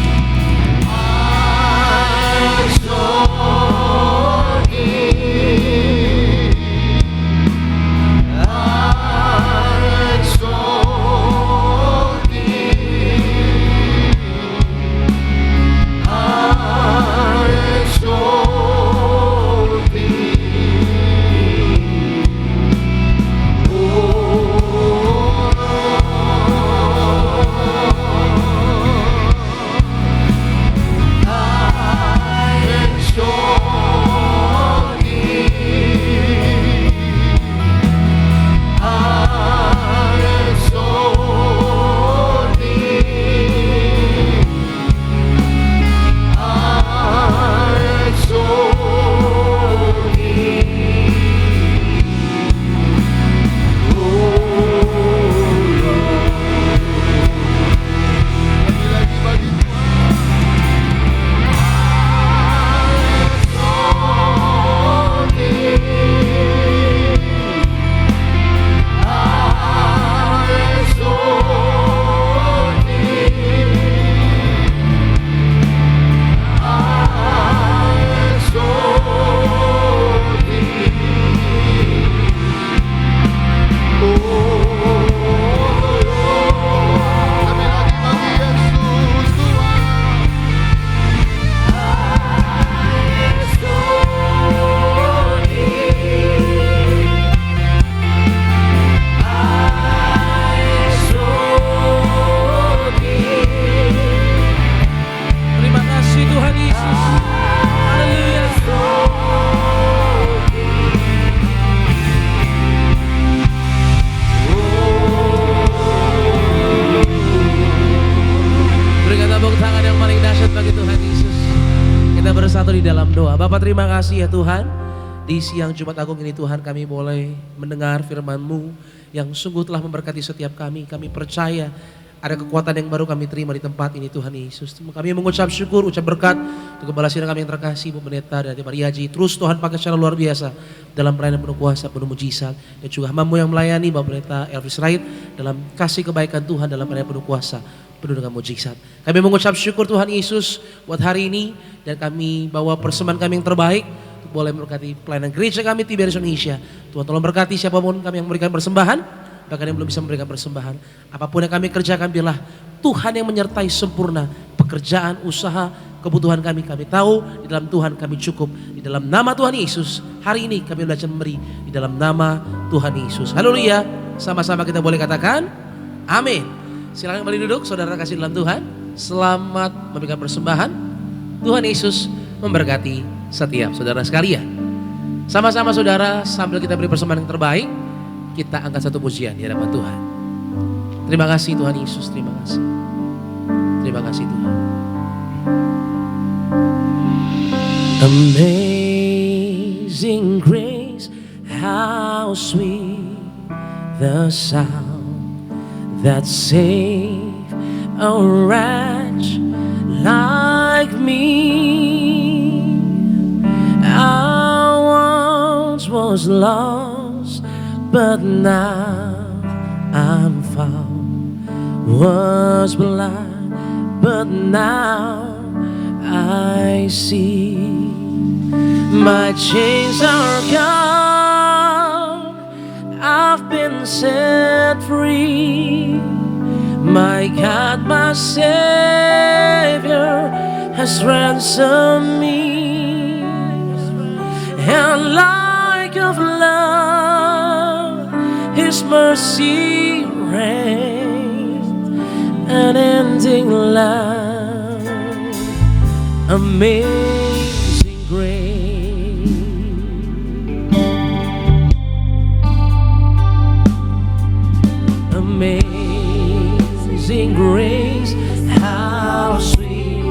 I Bapak terima kasih ya Tuhan. Di siang Jumat Agung ini Tuhan kami boleh mendengar firman-Mu yang sungguh telah memberkati setiap kami. Kami percaya ada kekuatan yang baru kami terima di tempat ini Tuhan Yesus. Kami mengucap syukur, ucap berkat untuk kepala sidang kami yang terkasih Bu Pendeta dan Mariaji. Terus Tuhan pakai secara luar biasa dalam pelayanan penuh kuasa, penuh mujizat. Dan juga hamba-Mu yang melayani Bapak Pendeta Elvis Wright dalam kasih kebaikan Tuhan dalam pelayanan penuh kuasa, penuh dengan mujizat. Kami mengucap syukur Tuhan Yesus buat hari ini dan kami bawa persembahan kami yang terbaik untuk boleh memberkati pelayanan gereja kami Tiberias Indonesia. Tuhan tolong berkati siapapun kami yang memberikan persembahan, bahkan yang belum bisa memberikan persembahan. Apapun yang kami kerjakan biarlah Tuhan yang menyertai sempurna pekerjaan, usaha, kebutuhan kami. Kami tahu di dalam Tuhan kami cukup. Di dalam nama Tuhan Yesus hari ini kami belajar memberi di dalam nama Tuhan Yesus. Haleluya. Sama-sama kita boleh katakan amin. Silakan kembali duduk saudara kasih dalam Tuhan. Selamat memberikan persembahan. Tuhan Yesus memberkati setiap saudara sekalian. Sama-sama saudara, sambil kita beri persembahan yang terbaik, kita angkat satu pujian di hadapan Tuhan. Terima kasih Tuhan Yesus, terima kasih. Terima kasih Tuhan. Amazing grace, how sweet the sound that saved a wretch like me. I once was lost, but now I'm found. Was blind, but now I see. My chains are gone, I've been set free. My God, my Savior has ransomed me. And like of love, His mercy reigns, unending love, amazing grace. Amazing grace, how sweet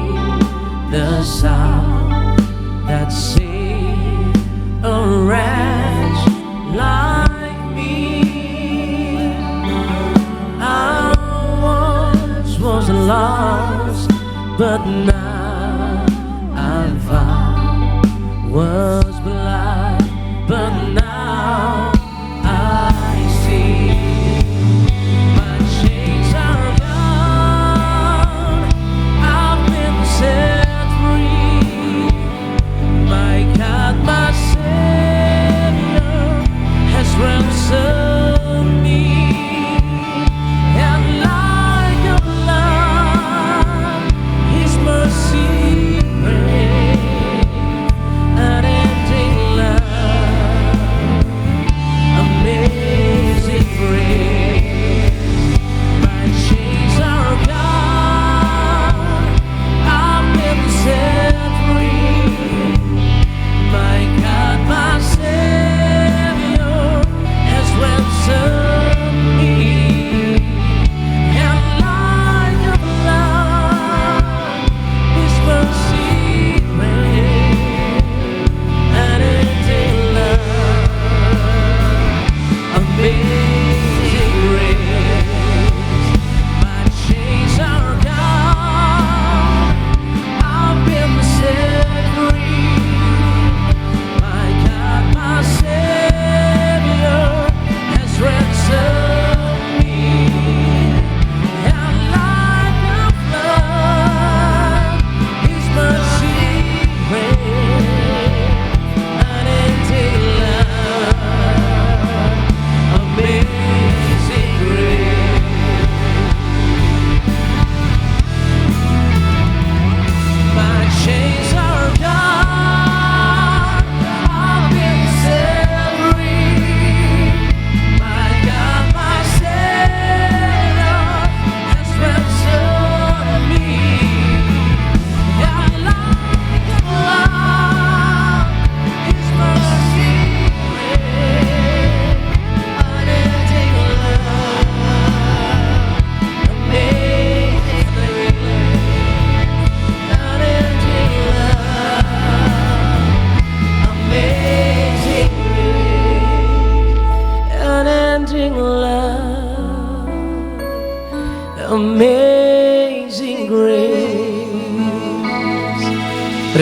the sound that saved a wretch like me. I once was lost, but now I'm found. Was blind, but now I see. My chains are gone, I've been set free. My God, my Savior has ransomed me. And like a flood, His mercy reigns, unending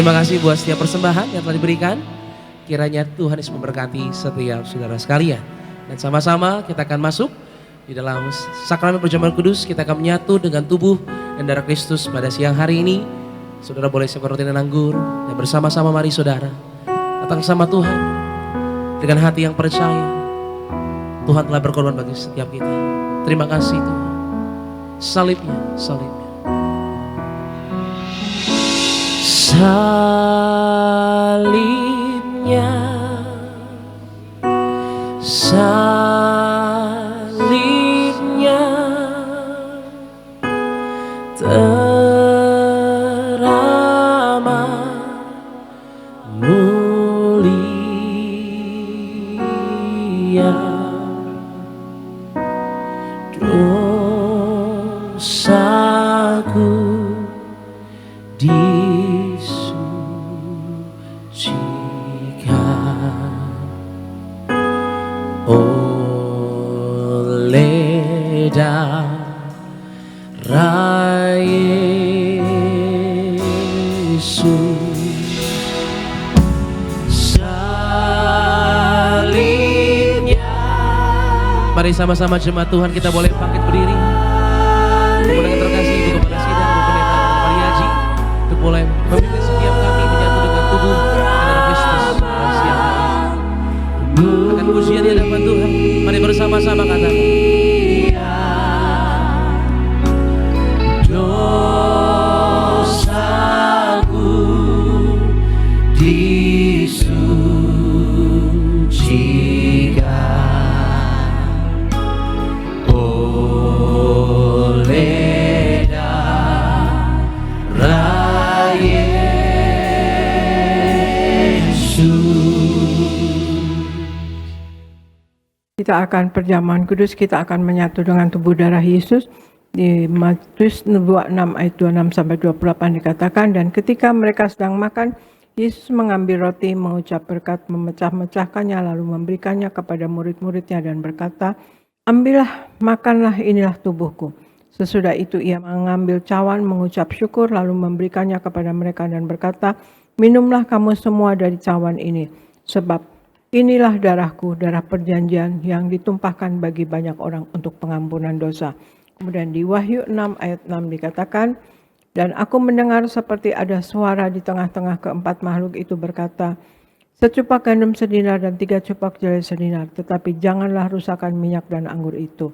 Terima kasih buat setiap persembahan yang telah diberikan. Kiranya Tuhan Yesus memberkati setiap saudara sekalian. Dan sama-sama kita akan masuk di dalam sakramen perjamuan kudus. Kita akan menyatu dengan tubuh dan darah Kristus pada siang hari ini. Saudara boleh siapkan roti dan anggur. Dan bersama-sama mari saudara datang sama Tuhan dengan hati yang percaya. Tuhan telah berkorban bagi setiap kita. Terima kasih Tuhan. Salibnya, salibnya. Salibnya, salibnya teramat mulia, dosaku disucikan oleh darah Yesus. Salibnya. Mari sama-sama jemaat Tuhan kita boleh bangkit berdiri. Kemudian terkasih Ibu Kepala Sidang, Ibu Pendeta Maria Haji, untuk boleh memimpin setiap kami menyatu dengan tubuh dan darah Kristus pada siang hari ini. Akan pujian di hadapan Tuhan. Mari bersama-sama katakan. Dosaku disucikan oleh darah Yesus. Kita akan perjamuan kudus, kita akan menyatu dengan tubuh darah Yesus. Di Matius 26 ayat 26 sampai 28 dikatakan, dan ketika mereka sedang makan, Yesus mengambil roti, mengucap berkat, memecah-mecahkannya, lalu memberikannya kepada murid-muridnya dan berkata, ambillah, makanlah, inilah tubuhku. Sesudah itu ia mengambil cawan, mengucap syukur, lalu memberikannya kepada mereka dan berkata, minumlah kamu semua dari cawan ini, sebab inilah darahku, darah perjanjian yang ditumpahkan bagi banyak orang untuk pengampunan dosa. Kemudian di Wahyu 6 ayat 6 dikatakan, dan aku mendengar seperti ada suara di tengah-tengah keempat makhluk itu berkata, secupak gandum sedinar dan 3 cupak jelai sedinar, tetapi janganlah rusakkan minyak dan anggur itu.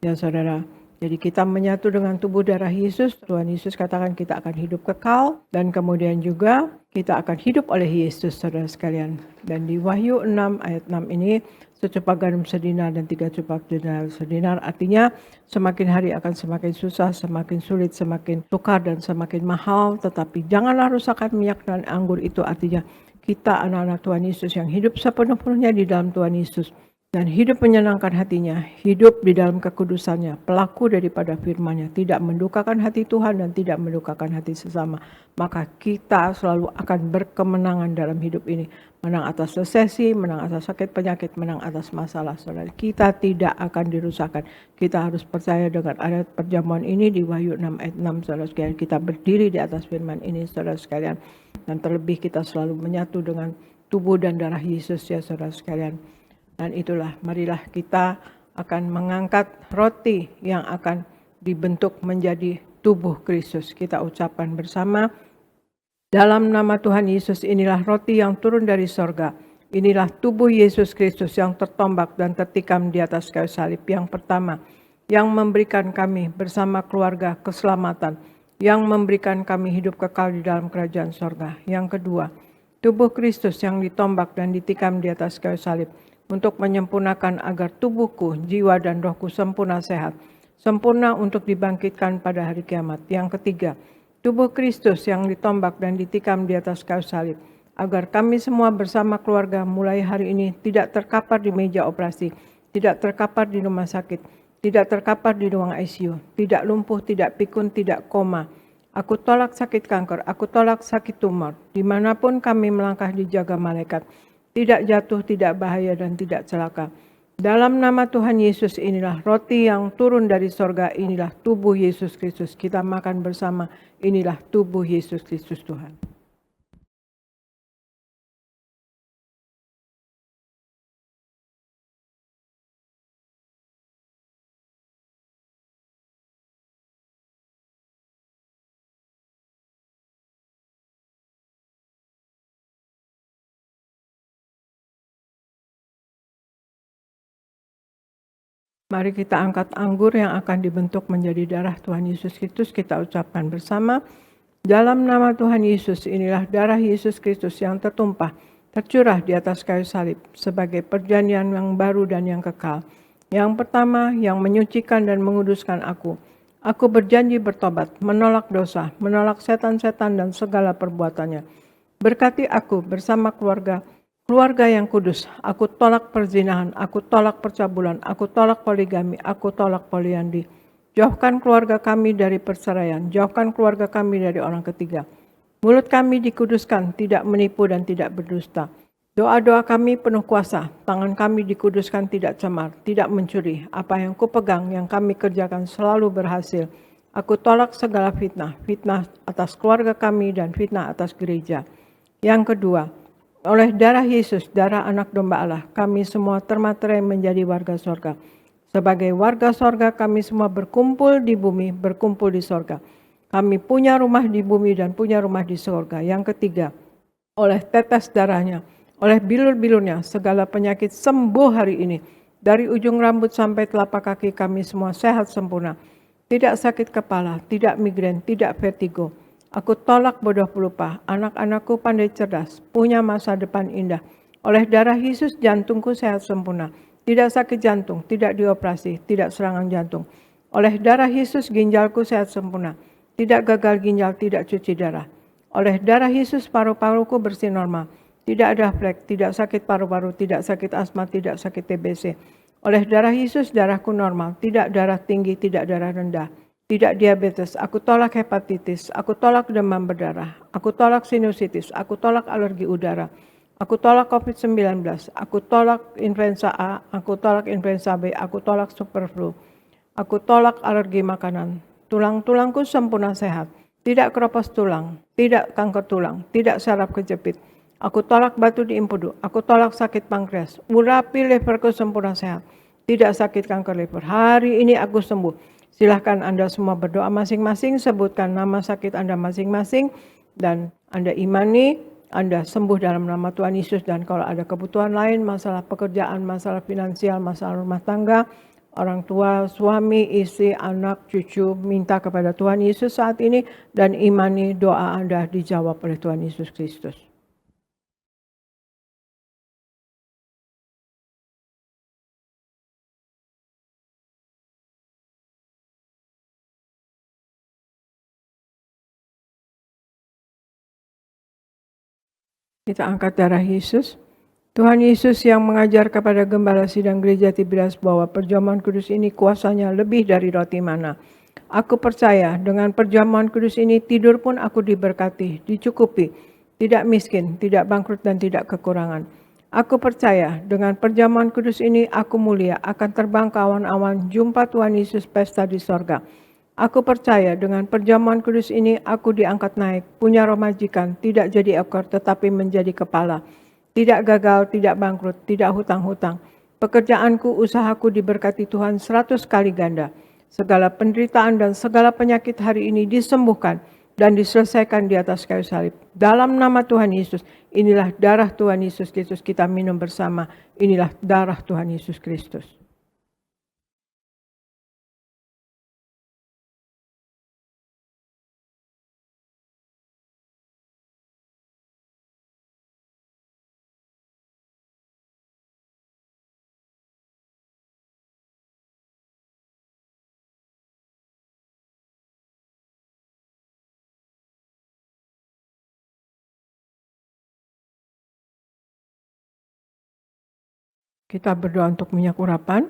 Ya saudara, jadi kita menyatu dengan tubuh darah Yesus. Tuhan Yesus katakan kita akan hidup kekal, dan kemudian juga kita akan hidup oleh Yesus, saudara sekalian. Dan di Wahyu 6 ayat 6 ini, secupak gandum sedinar dan 3 cupak jelai sedinar, artinya semakin hari akan semakin susah, semakin sulit, semakin sukar dan semakin mahal. Tetapi janganlah rusakkan minyak dan anggur itu, artinya kita anak-anak Tuhan Yesus yang hidup sepenuh-penuhnya di dalam Tuhan Yesus dan hidup menyenangkan hatinya, hidup di dalam kekudusannya, pelaku daripada firman-Nya, tidak mendukakan hati Tuhan dan tidak mendukakan hati sesama, maka kita selalu akan berkemenangan dalam hidup ini. Menang atas resesi, menang atas sakit penyakit, menang atas masalah. Saudara, kita tidak akan dirusakkan. Kita harus percaya dengan ayat perjamuan ini di Wahyu 6 ayat 6, saudara sekalian. Kita berdiri di atas firman ini, saudara sekalian. Dan terlebih kita selalu menyatu dengan tubuh dan darah Yesus, ya saudara sekalian. Dan itulah, marilah kita akan mengangkat roti yang akan dibentuk menjadi tubuh Kristus. Kita ucapkan bersama, dalam nama Tuhan Yesus, inilah roti yang turun dari sorga. Inilah tubuh Yesus Kristus yang tertombak dan tertikam di atas kayu salib. Yang pertama, yang memberikan kami bersama keluarga keselamatan, yang memberikan kami hidup kekal di dalam kerajaan sorga. Yang kedua, tubuh Kristus yang ditombak dan ditikam di atas kayu salib, untuk menyempurnakan agar tubuhku, jiwa dan rohku sempurna sehat, sempurna untuk dibangkitkan pada hari kiamat. Yang ketiga, tubuh Kristus yang ditombak dan ditikam di atas kayu salib, agar kami semua bersama keluarga mulai hari ini tidak terkapar di meja operasi, tidak terkapar di rumah sakit, tidak terkapar di ruang ICU, tidak lumpuh, tidak pikun, tidak koma. Aku tolak sakit kanker, aku tolak sakit tumor, dimanapun kami melangkah dijaga malaikat, tidak jatuh, tidak bahaya, dan tidak celaka. Dalam nama Tuhan Yesus, inilah roti yang turun dari sorga, inilah tubuh Yesus Kristus. Kita makan bersama, inilah tubuh Yesus Kristus Tuhan. Mari kita angkat anggur yang akan dibentuk menjadi darah Tuhan Yesus Kristus. Kita ucapkan bersama. Dalam nama Tuhan Yesus, inilah darah Yesus Kristus yang tertumpah, tercurah di atas kayu salib sebagai perjanjian yang baru dan yang kekal. Yang pertama, yang menyucikan dan menguduskan aku. Aku berjanji bertobat, menolak dosa, menolak setan-setan dan segala perbuatannya. Berkati aku bersama keluarga yang kudus. Aku tolak perzinahan, aku tolak percabulan, aku tolak poligami, aku tolak poliandri. Jauhkan keluarga kami dari perceraian, jauhkan keluarga kami dari orang ketiga. Mulut kami dikuduskan, tidak menipu dan tidak berdusta. Doa-doa kami penuh kuasa, tangan kami dikuduskan tidak cemar, tidak mencuri. Apa yang kupegang, yang kami kerjakan selalu berhasil. Aku tolak segala fitnah, fitnah atas keluarga kami dan fitnah atas gereja. Yang kedua, oleh darah Yesus, darah anak domba Allah, kami semua termaterai menjadi warga sorga. Sebagai warga sorga, kami semua berkumpul di bumi, berkumpul di sorga. Kami punya rumah di bumi dan punya rumah di sorga. Yang ketiga, oleh tetes darahnya, oleh bilur-bilurnya, segala penyakit sembuh hari ini. Dari ujung rambut sampai telapak kaki kami semua sehat sempurna. Tidak sakit kepala, tidak migrain, tidak vertigo. Aku tolak bodoh pelupa, anak-anakku pandai cerdas, punya masa depan indah. Oleh darah Yesus, jantungku sehat sempurna. Tidak sakit jantung, tidak dioperasi, tidak serangan jantung. Oleh darah Yesus, ginjalku sehat sempurna. Tidak gagal ginjal, tidak cuci darah. Oleh darah Yesus, paru-paruku bersih normal. Tidak ada flek, tidak sakit paru-paru, tidak sakit asma, tidak sakit TBC. Oleh darah Yesus, darahku normal. Tidak darah tinggi, tidak darah rendah. Tidak diabetes, aku tolak hepatitis, aku tolak demam berdarah, aku tolak sinusitis, aku tolak alergi udara. Aku tolak COVID-19, aku tolak influenza A, aku tolak influenza B, aku tolak super flu. Aku tolak alergi makanan. Tulang-tulangku sempurna sehat. Tidak keropos tulang, tidak kanker tulang, tidak saraf kejepit. Aku tolak batu di empedu, aku tolak sakit pankreas. Urapi leverku sempurna sehat. Tidak sakit kanker liver. Hari ini aku sembuh. Silahkan Anda semua berdoa masing-masing, sebutkan nama sakit Anda masing-masing, dan Anda imani Anda sembuh dalam nama Tuhan Yesus. Dan kalau ada kebutuhan lain, masalah pekerjaan, masalah finansial, masalah rumah tangga, orang tua, suami, istri, anak, cucu, minta kepada Tuhan Yesus saat ini, dan imani doa Anda dijawab oleh Tuhan Yesus Kristus. Kita angkat darah Yesus. Tuhan Yesus yang mengajar kepada gembala sidang gereja Tiberias bahwa perjamuan kudus ini kuasanya lebih dari roti mana. Aku percaya dengan perjamuan kudus ini tidur pun aku diberkati, dicukupi, tidak miskin, tidak bangkrut dan tidak kekurangan. Aku percaya dengan perjamuan kudus ini aku mulia, akan terbang ke awan-awan, jumpa Tuhan Yesus pesta di sorga. Aku percaya dengan perjamuan kudus ini aku diangkat naik, punya roh majikan, tidak jadi ekor tetapi menjadi kepala. Tidak gagal, tidak bangkrut, tidak hutang-hutang. Pekerjaanku, usahaku diberkati Tuhan 100 kali ganda. Segala penderitaan dan segala penyakit hari ini disembuhkan dan diselesaikan di atas kayu salib. Dalam nama Tuhan Yesus, inilah darah Tuhan Yesus Kristus, kita minum bersama. Inilah darah Tuhan Yesus Kristus. Kita berdoa untuk minyak urapan,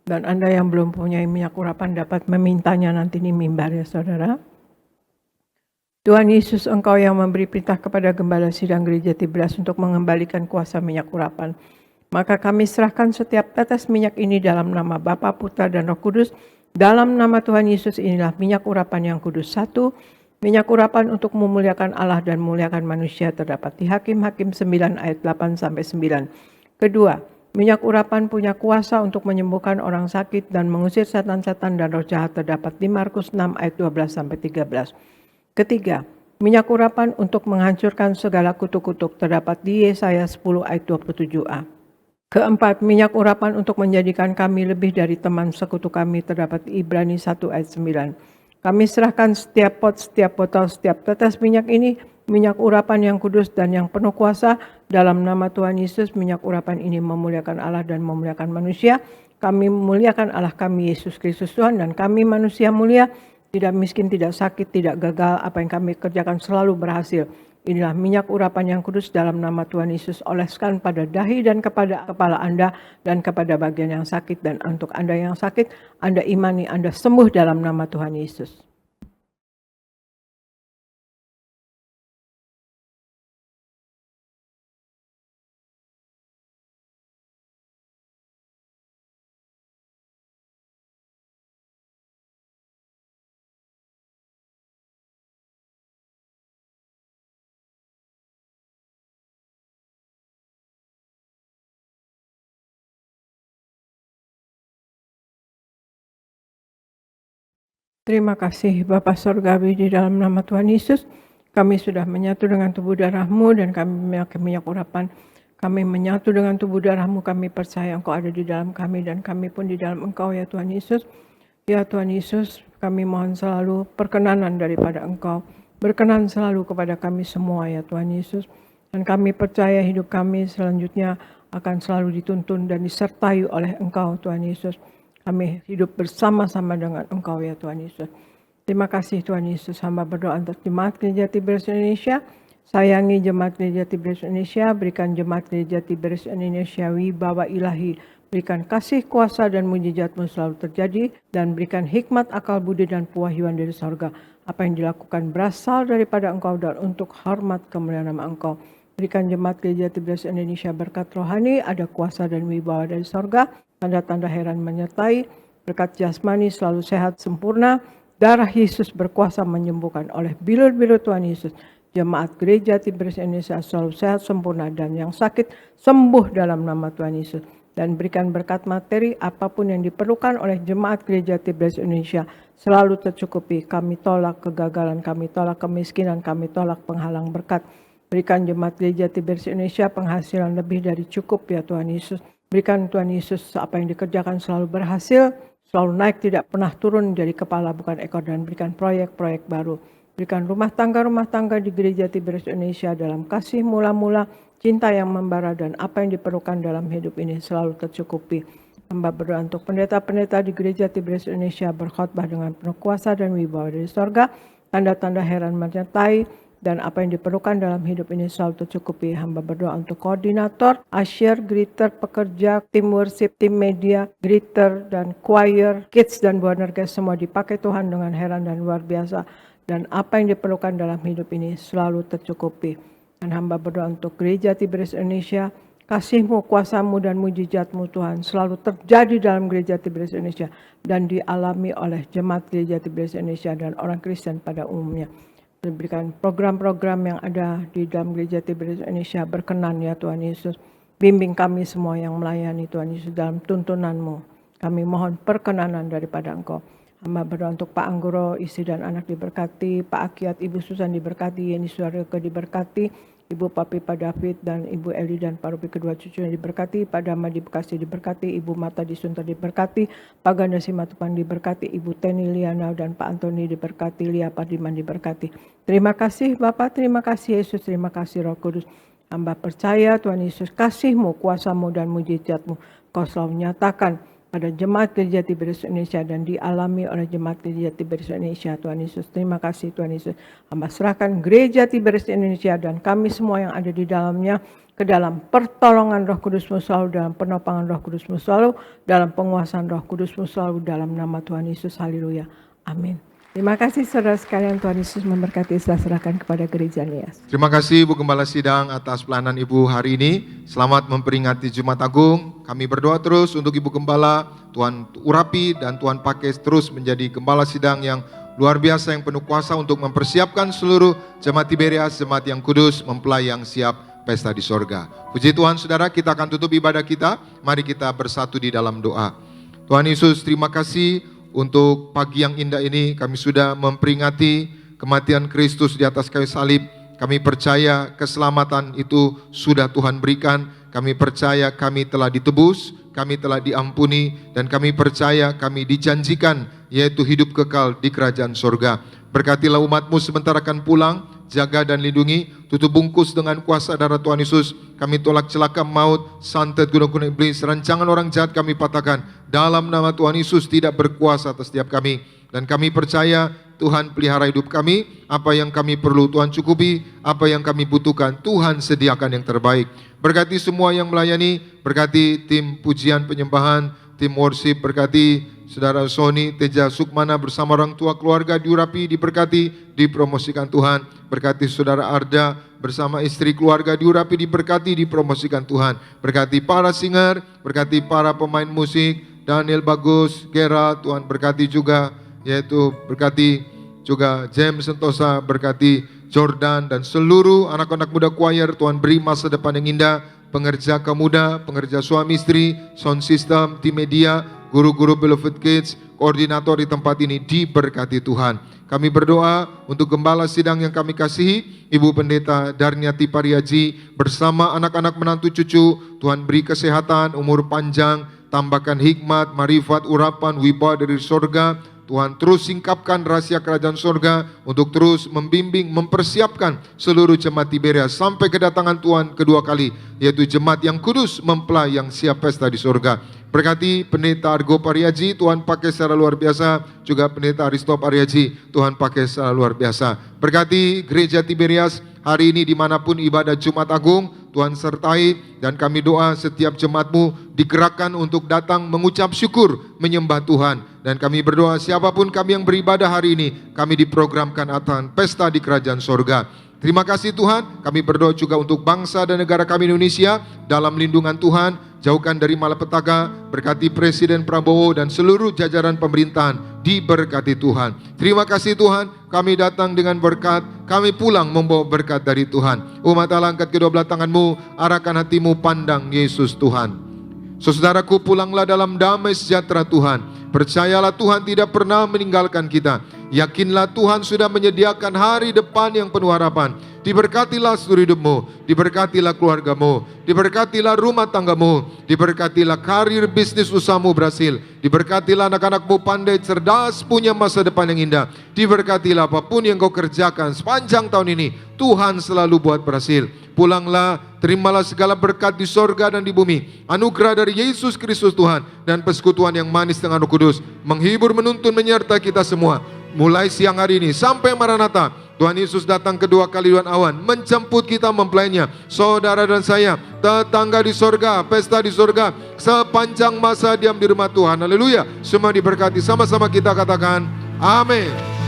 dan Anda yang belum punya minyak urapan dapat memintanya nanti di mimbar ya saudara. Tuhan Yesus, Engkau yang memberi perintah kepada gembala sidang gereja Tiberias untuk mengembalikan kuasa minyak urapan. Maka kami serahkan setiap tetes minyak ini dalam nama Bapa, Putra, dan Roh Kudus. Dalam nama Tuhan Yesus inilah minyak urapan yang kudus. 1. Minyak urapan untuk memuliakan Allah dan memuliakan manusia terdapat di Hakim-Hakim 9 ayat 8-9. Kedua, minyak urapan punya kuasa untuk menyembuhkan orang sakit dan mengusir setan-setan dan roh jahat terdapat di Markus 6 ayat 12-13. Ketiga, minyak urapan untuk menghancurkan segala kutuk-kutuk terdapat di Yesaya 10 ayat 27a. Keempat, minyak urapan untuk menjadikan kami lebih dari teman sekutu kami terdapat di Ibrani 1 ayat 9. Kami serahkan setiap pot, setiap botol, setiap tetes minyak ini, minyak urapan yang kudus dan yang penuh kuasa, dalam nama Tuhan Yesus. Minyak urapan ini memuliakan Allah dan memuliakan manusia. Kami memuliakan Allah kami, Yesus Kristus Tuhan, dan kami manusia mulia, tidak miskin, tidak sakit, tidak gagal. Apa yang kami kerjakan selalu berhasil. Inilah minyak urapan yang kudus dalam nama Tuhan Yesus. Oleskan pada dahi dan kepada kepala Anda dan kepada bagian yang sakit. Dan untuk Anda yang sakit, Anda imani, Anda sembuh dalam nama Tuhan Yesus. Terima kasih Bapa Surgawi, di dalam nama Tuhan Yesus kami sudah menyatu dengan tubuh darah-Mu dan kami memakai minyak urapan. Kami menyatu dengan tubuh darah-Mu, kami percaya Engkau ada di dalam kami dan kami pun di dalam Engkau ya Tuhan Yesus. Ya Tuhan Yesus, kami mohon selalu perkenanan daripada Engkau. Berkenan selalu kepada kami semua ya Tuhan Yesus. Dan kami percaya hidup kami selanjutnya akan selalu dituntun dan disertai oleh Engkau Tuhan Yesus. Kami hidup bersama-sama dengan Engkau ya Tuhan Yesus. Terima kasih Tuhan Yesus. Hamba berdoa untuk Jemaat Gereja Tiberias Indonesia. Sayangi Jemaat Gereja Tiberias Indonesia. Berikan Jemaat Gereja Tiberias Indonesia wibawa ilahi. Berikan kasih, kuasa dan mujizat-Mu selalu terjadi. Dan berikan hikmat, akal budi dan pewahyuan dari sorga. Apa yang dilakukan berasal daripada Engkau dan untuk hormat kemuliaan nama Engkau. Berikan Jemaat Gereja Tiberias Indonesia berkat rohani, ada kuasa dan wibawa dari sorga. Tanda-tanda heran menyertai, berkat jasmani selalu sehat sempurna, darah Yesus berkuasa menyembuhkan. Oleh bilur-bilur Tuhan Yesus, Jemaat Gereja Tiberias Indonesia selalu sehat sempurna dan yang sakit sembuh dalam nama Tuhan Yesus. Dan berikan berkat materi apapun yang diperlukan oleh Jemaat Gereja Tiberias Indonesia selalu tercukupi. Kami tolak kegagalan, kami tolak kemiskinan, kami tolak penghalang berkat. Berikan Jemaat Gereja Tiberias Indonesia penghasilan lebih dari cukup ya Tuhan Yesus. Berikan Tuhan Yesus apa yang dikerjakan selalu berhasil, selalu naik, tidak pernah turun menjadi kepala bukan ekor, dan berikan proyek-proyek baru. Berikan rumah tangga di Gereja Tiberias Indonesia dalam kasih mula-mula, cinta yang membara, dan apa yang diperlukan dalam hidup ini selalu tercukupi. Hamba berdoa untuk pendeta-pendeta di Gereja Tiberias Indonesia berkhotbah dengan penuh kuasa dan wibawa dari sorga, tanda-tanda heran menyertai, dan apa yang diperlukan dalam hidup ini selalu tercukupi. Hamba berdoa untuk koordinator, usher, greeter, pekerja, tim worship, tim media, greeter, dan choir, kids, dan buah guys, semua dipakai Tuhan dengan heran dan luar biasa. Dan apa yang diperlukan dalam hidup ini selalu tercukupi. Dan hamba berdoa untuk Gereja Tiberias Indonesia, kasih-Mu, kuasa-Mu, dan mujizat-Mu Tuhan selalu terjadi dalam Gereja Tiberias Indonesia dan dialami oleh Jemaat Gereja Tiberias Indonesia dan orang Kristen pada umumnya. Berikan program-program yang ada di dalam Gereja Tiberias Indonesia berkenan ya Tuhan Yesus. Bimbing kami semua yang melayani Tuhan Yesus dalam tuntunan-Mu. Kami mohon perkenanan daripada Engkau. Hamba berdoa untuk Pak Anggoro, istri dan anak diberkati, Pak Akiat, Ibu Susan diberkati, Yeni Suaryoke diberkati, Ibu Papi, Pak David, dan Ibu Eli dan Pak Rupi kedua cucunya diberkati, Pak Dama di Bekasi diberkati, Ibu Mata di Sunter diberkati, Pak Ganda Simatupang diberkati, Ibu Teni Liana dan Pak Antoni diberkati, Lia Pardiman diberkati. Terima kasih Bapak, terima kasih Yesus, terima kasih Roh Kudus. Hamba percaya Tuhan Yesus, kasih-Mu, kuasa-Mu, dan mujizat-Mu Kau selalu nyatakan pada Jemaat Gereja Tiberias Indonesia dan dialami oleh Jemaat Gereja Tiberias Indonesia. Tuhan Yesus, terima kasih Tuhan Yesus. Hamba serahkan Gereja Tiberias Indonesia dan kami semua yang ada di dalamnya ke dalam pertolongan Roh Kudus-Mu selalu, dalam penopangan Roh Kudus-Mu selalu, dalam penguasaan Roh Kudus-Mu selalu, dalam nama Tuhan Yesus. Haleluya. Amin. Terima kasih saudara sekalian, Tuhan Yesus memberkati. Saya serahkan kepada Gereja Nias. Terima kasih Ibu Gembala Sidang atas pelayanan Ibu hari ini. Selamat memperingati Jumat Agung. Kami berdoa terus untuk Ibu Gembala, Tuhan urapi dan Tuhan pakai terus menjadi Gembala Sidang yang luar biasa, yang penuh kuasa untuk mempersiapkan seluruh Jemaat Tiberias, Jemaat yang kudus, mempelai yang siap pesta di sorga. Puji Tuhan saudara, kita akan tutup ibadah kita. Mari kita bersatu di dalam doa. Tuhan Yesus, terima kasih untuk pagi yang indah ini. Kami sudah memperingati kematian Kristus di atas kayu salib. Kami percaya keselamatan itu sudah Tuhan berikan kami percaya kami telah ditebus, kami telah diampuni, dan kami percaya kami dijanjikan, yaitu hidup kekal di kerajaan sorga. Berkatilah umat-Mu sebentar akan pulang, jaga dan lindungi, tutup bungkus dengan kuasa darah Tuhan Yesus. Kami tolak celaka maut, santet guna-guna iblis, rancangan orang jahat kami patahkan. Dalam nama Tuhan Yesus tidak berkuasa atas setiap kami. Dan kami percaya Tuhan pelihara hidup kami, apa yang kami perlu Tuhan cukupi, apa yang kami butuhkan Tuhan sediakan yang terbaik. Berkati semua yang melayani, berkati tim pujian penyembahan, tim worship, berkati Saudara Sony, Teja Sukmana bersama orang tua keluarga diurapi, diberkati, dipromosikan Tuhan. Berkati Saudara Arda bersama istri keluarga diurapi, diberkati, dipromosikan Tuhan. Berkati para singer, berkati para pemain musik, Daniel Bagus, Gera, Tuhan berkati juga, yaitu berkati juga James Sentosa, berkati Jordan dan seluruh anak-anak muda choir. Tuhan beri masa depan yang indah, pengerja kemuda, pengerja suami istri, sound system, tim media, guru-guru Beloved Kids, koordinator di tempat ini diberkati Tuhan. Kami berdoa untuk gembala sidang yang kami kasihi, Ibu Pendeta Darniati Pariaji bersama anak-anak menantu cucu. Tuhan beri kesehatan, umur panjang, tambahkan hikmat, marifat, urapan, wibawa dari sorga. Tuhan terus singkapkan rahasia kerajaan sorga untuk terus membimbing, mempersiapkan seluruh jemaat Tiberias sampai kedatangan Tuhan kedua kali, yaitu jemaat yang kudus mempelai yang siap pesta di sorga. Berkati Pendeta Argo Pariaji, Tuhan pakai secara luar biasa. Juga Pendeta Aristo Pariaji, Tuhan pakai secara luar biasa. Berkati Gereja Tiberias hari ini dimanapun ibadah Jumat Agung, Tuhan sertai, dan kami doa setiap jemaat-Mu digerakkan untuk datang mengucap syukur, menyembah Tuhan. Dan kami berdoa siapapun kami yang beribadah hari ini, kami diprogramkan akan pesta di kerajaan sorga. Terima kasih Tuhan, kami berdoa juga untuk bangsa dan negara kami Indonesia dalam lindungan Tuhan, jauhkan dari malapetaka, berkati Presiden Prabowo dan seluruh jajaran pemerintahan, diberkati Tuhan. Terima kasih Tuhan, kami datang dengan berkat, kami pulang membawa berkat dari Tuhan. Umat Allah, angkat kedua belah tangan-Mu, arahkan hatimu pandang Yesus Tuhan. Saudaraku, pulanglah dalam damai sejahtera Tuhan. Percayalah Tuhan tidak pernah meninggalkan kita. Yakinlah Tuhan sudah menyediakan hari depan yang penuh harapan. Diberkatilah seluruh hidupmu, diberkatilah keluargamu, diberkatilah rumah tanggamu, diberkatilah karir bisnis usahamu berhasil, diberkatilah anak-anakmu pandai, cerdas, punya masa depan yang indah. Diberkatilah apapun yang kau kerjakan sepanjang tahun ini, Tuhan selalu buat berhasil. Pulanglah, terimalah segala berkat di sorga dan di bumi, anugerah dari Yesus Kristus Tuhan, dan persekutuan yang manis dengan Roh Kudus, menghibur, menuntun, menyertai kita semua. Mulai siang hari ini sampai Maranatha, Tuhan Yesus datang kedua kali dengan awan, menjemput kita mempelainya, saudara dan saya, tetangga di sorga, pesta di sorga, sepanjang masa diam di rumah Tuhan. Haleluya. Semua diberkati, sama-sama kita katakan amin.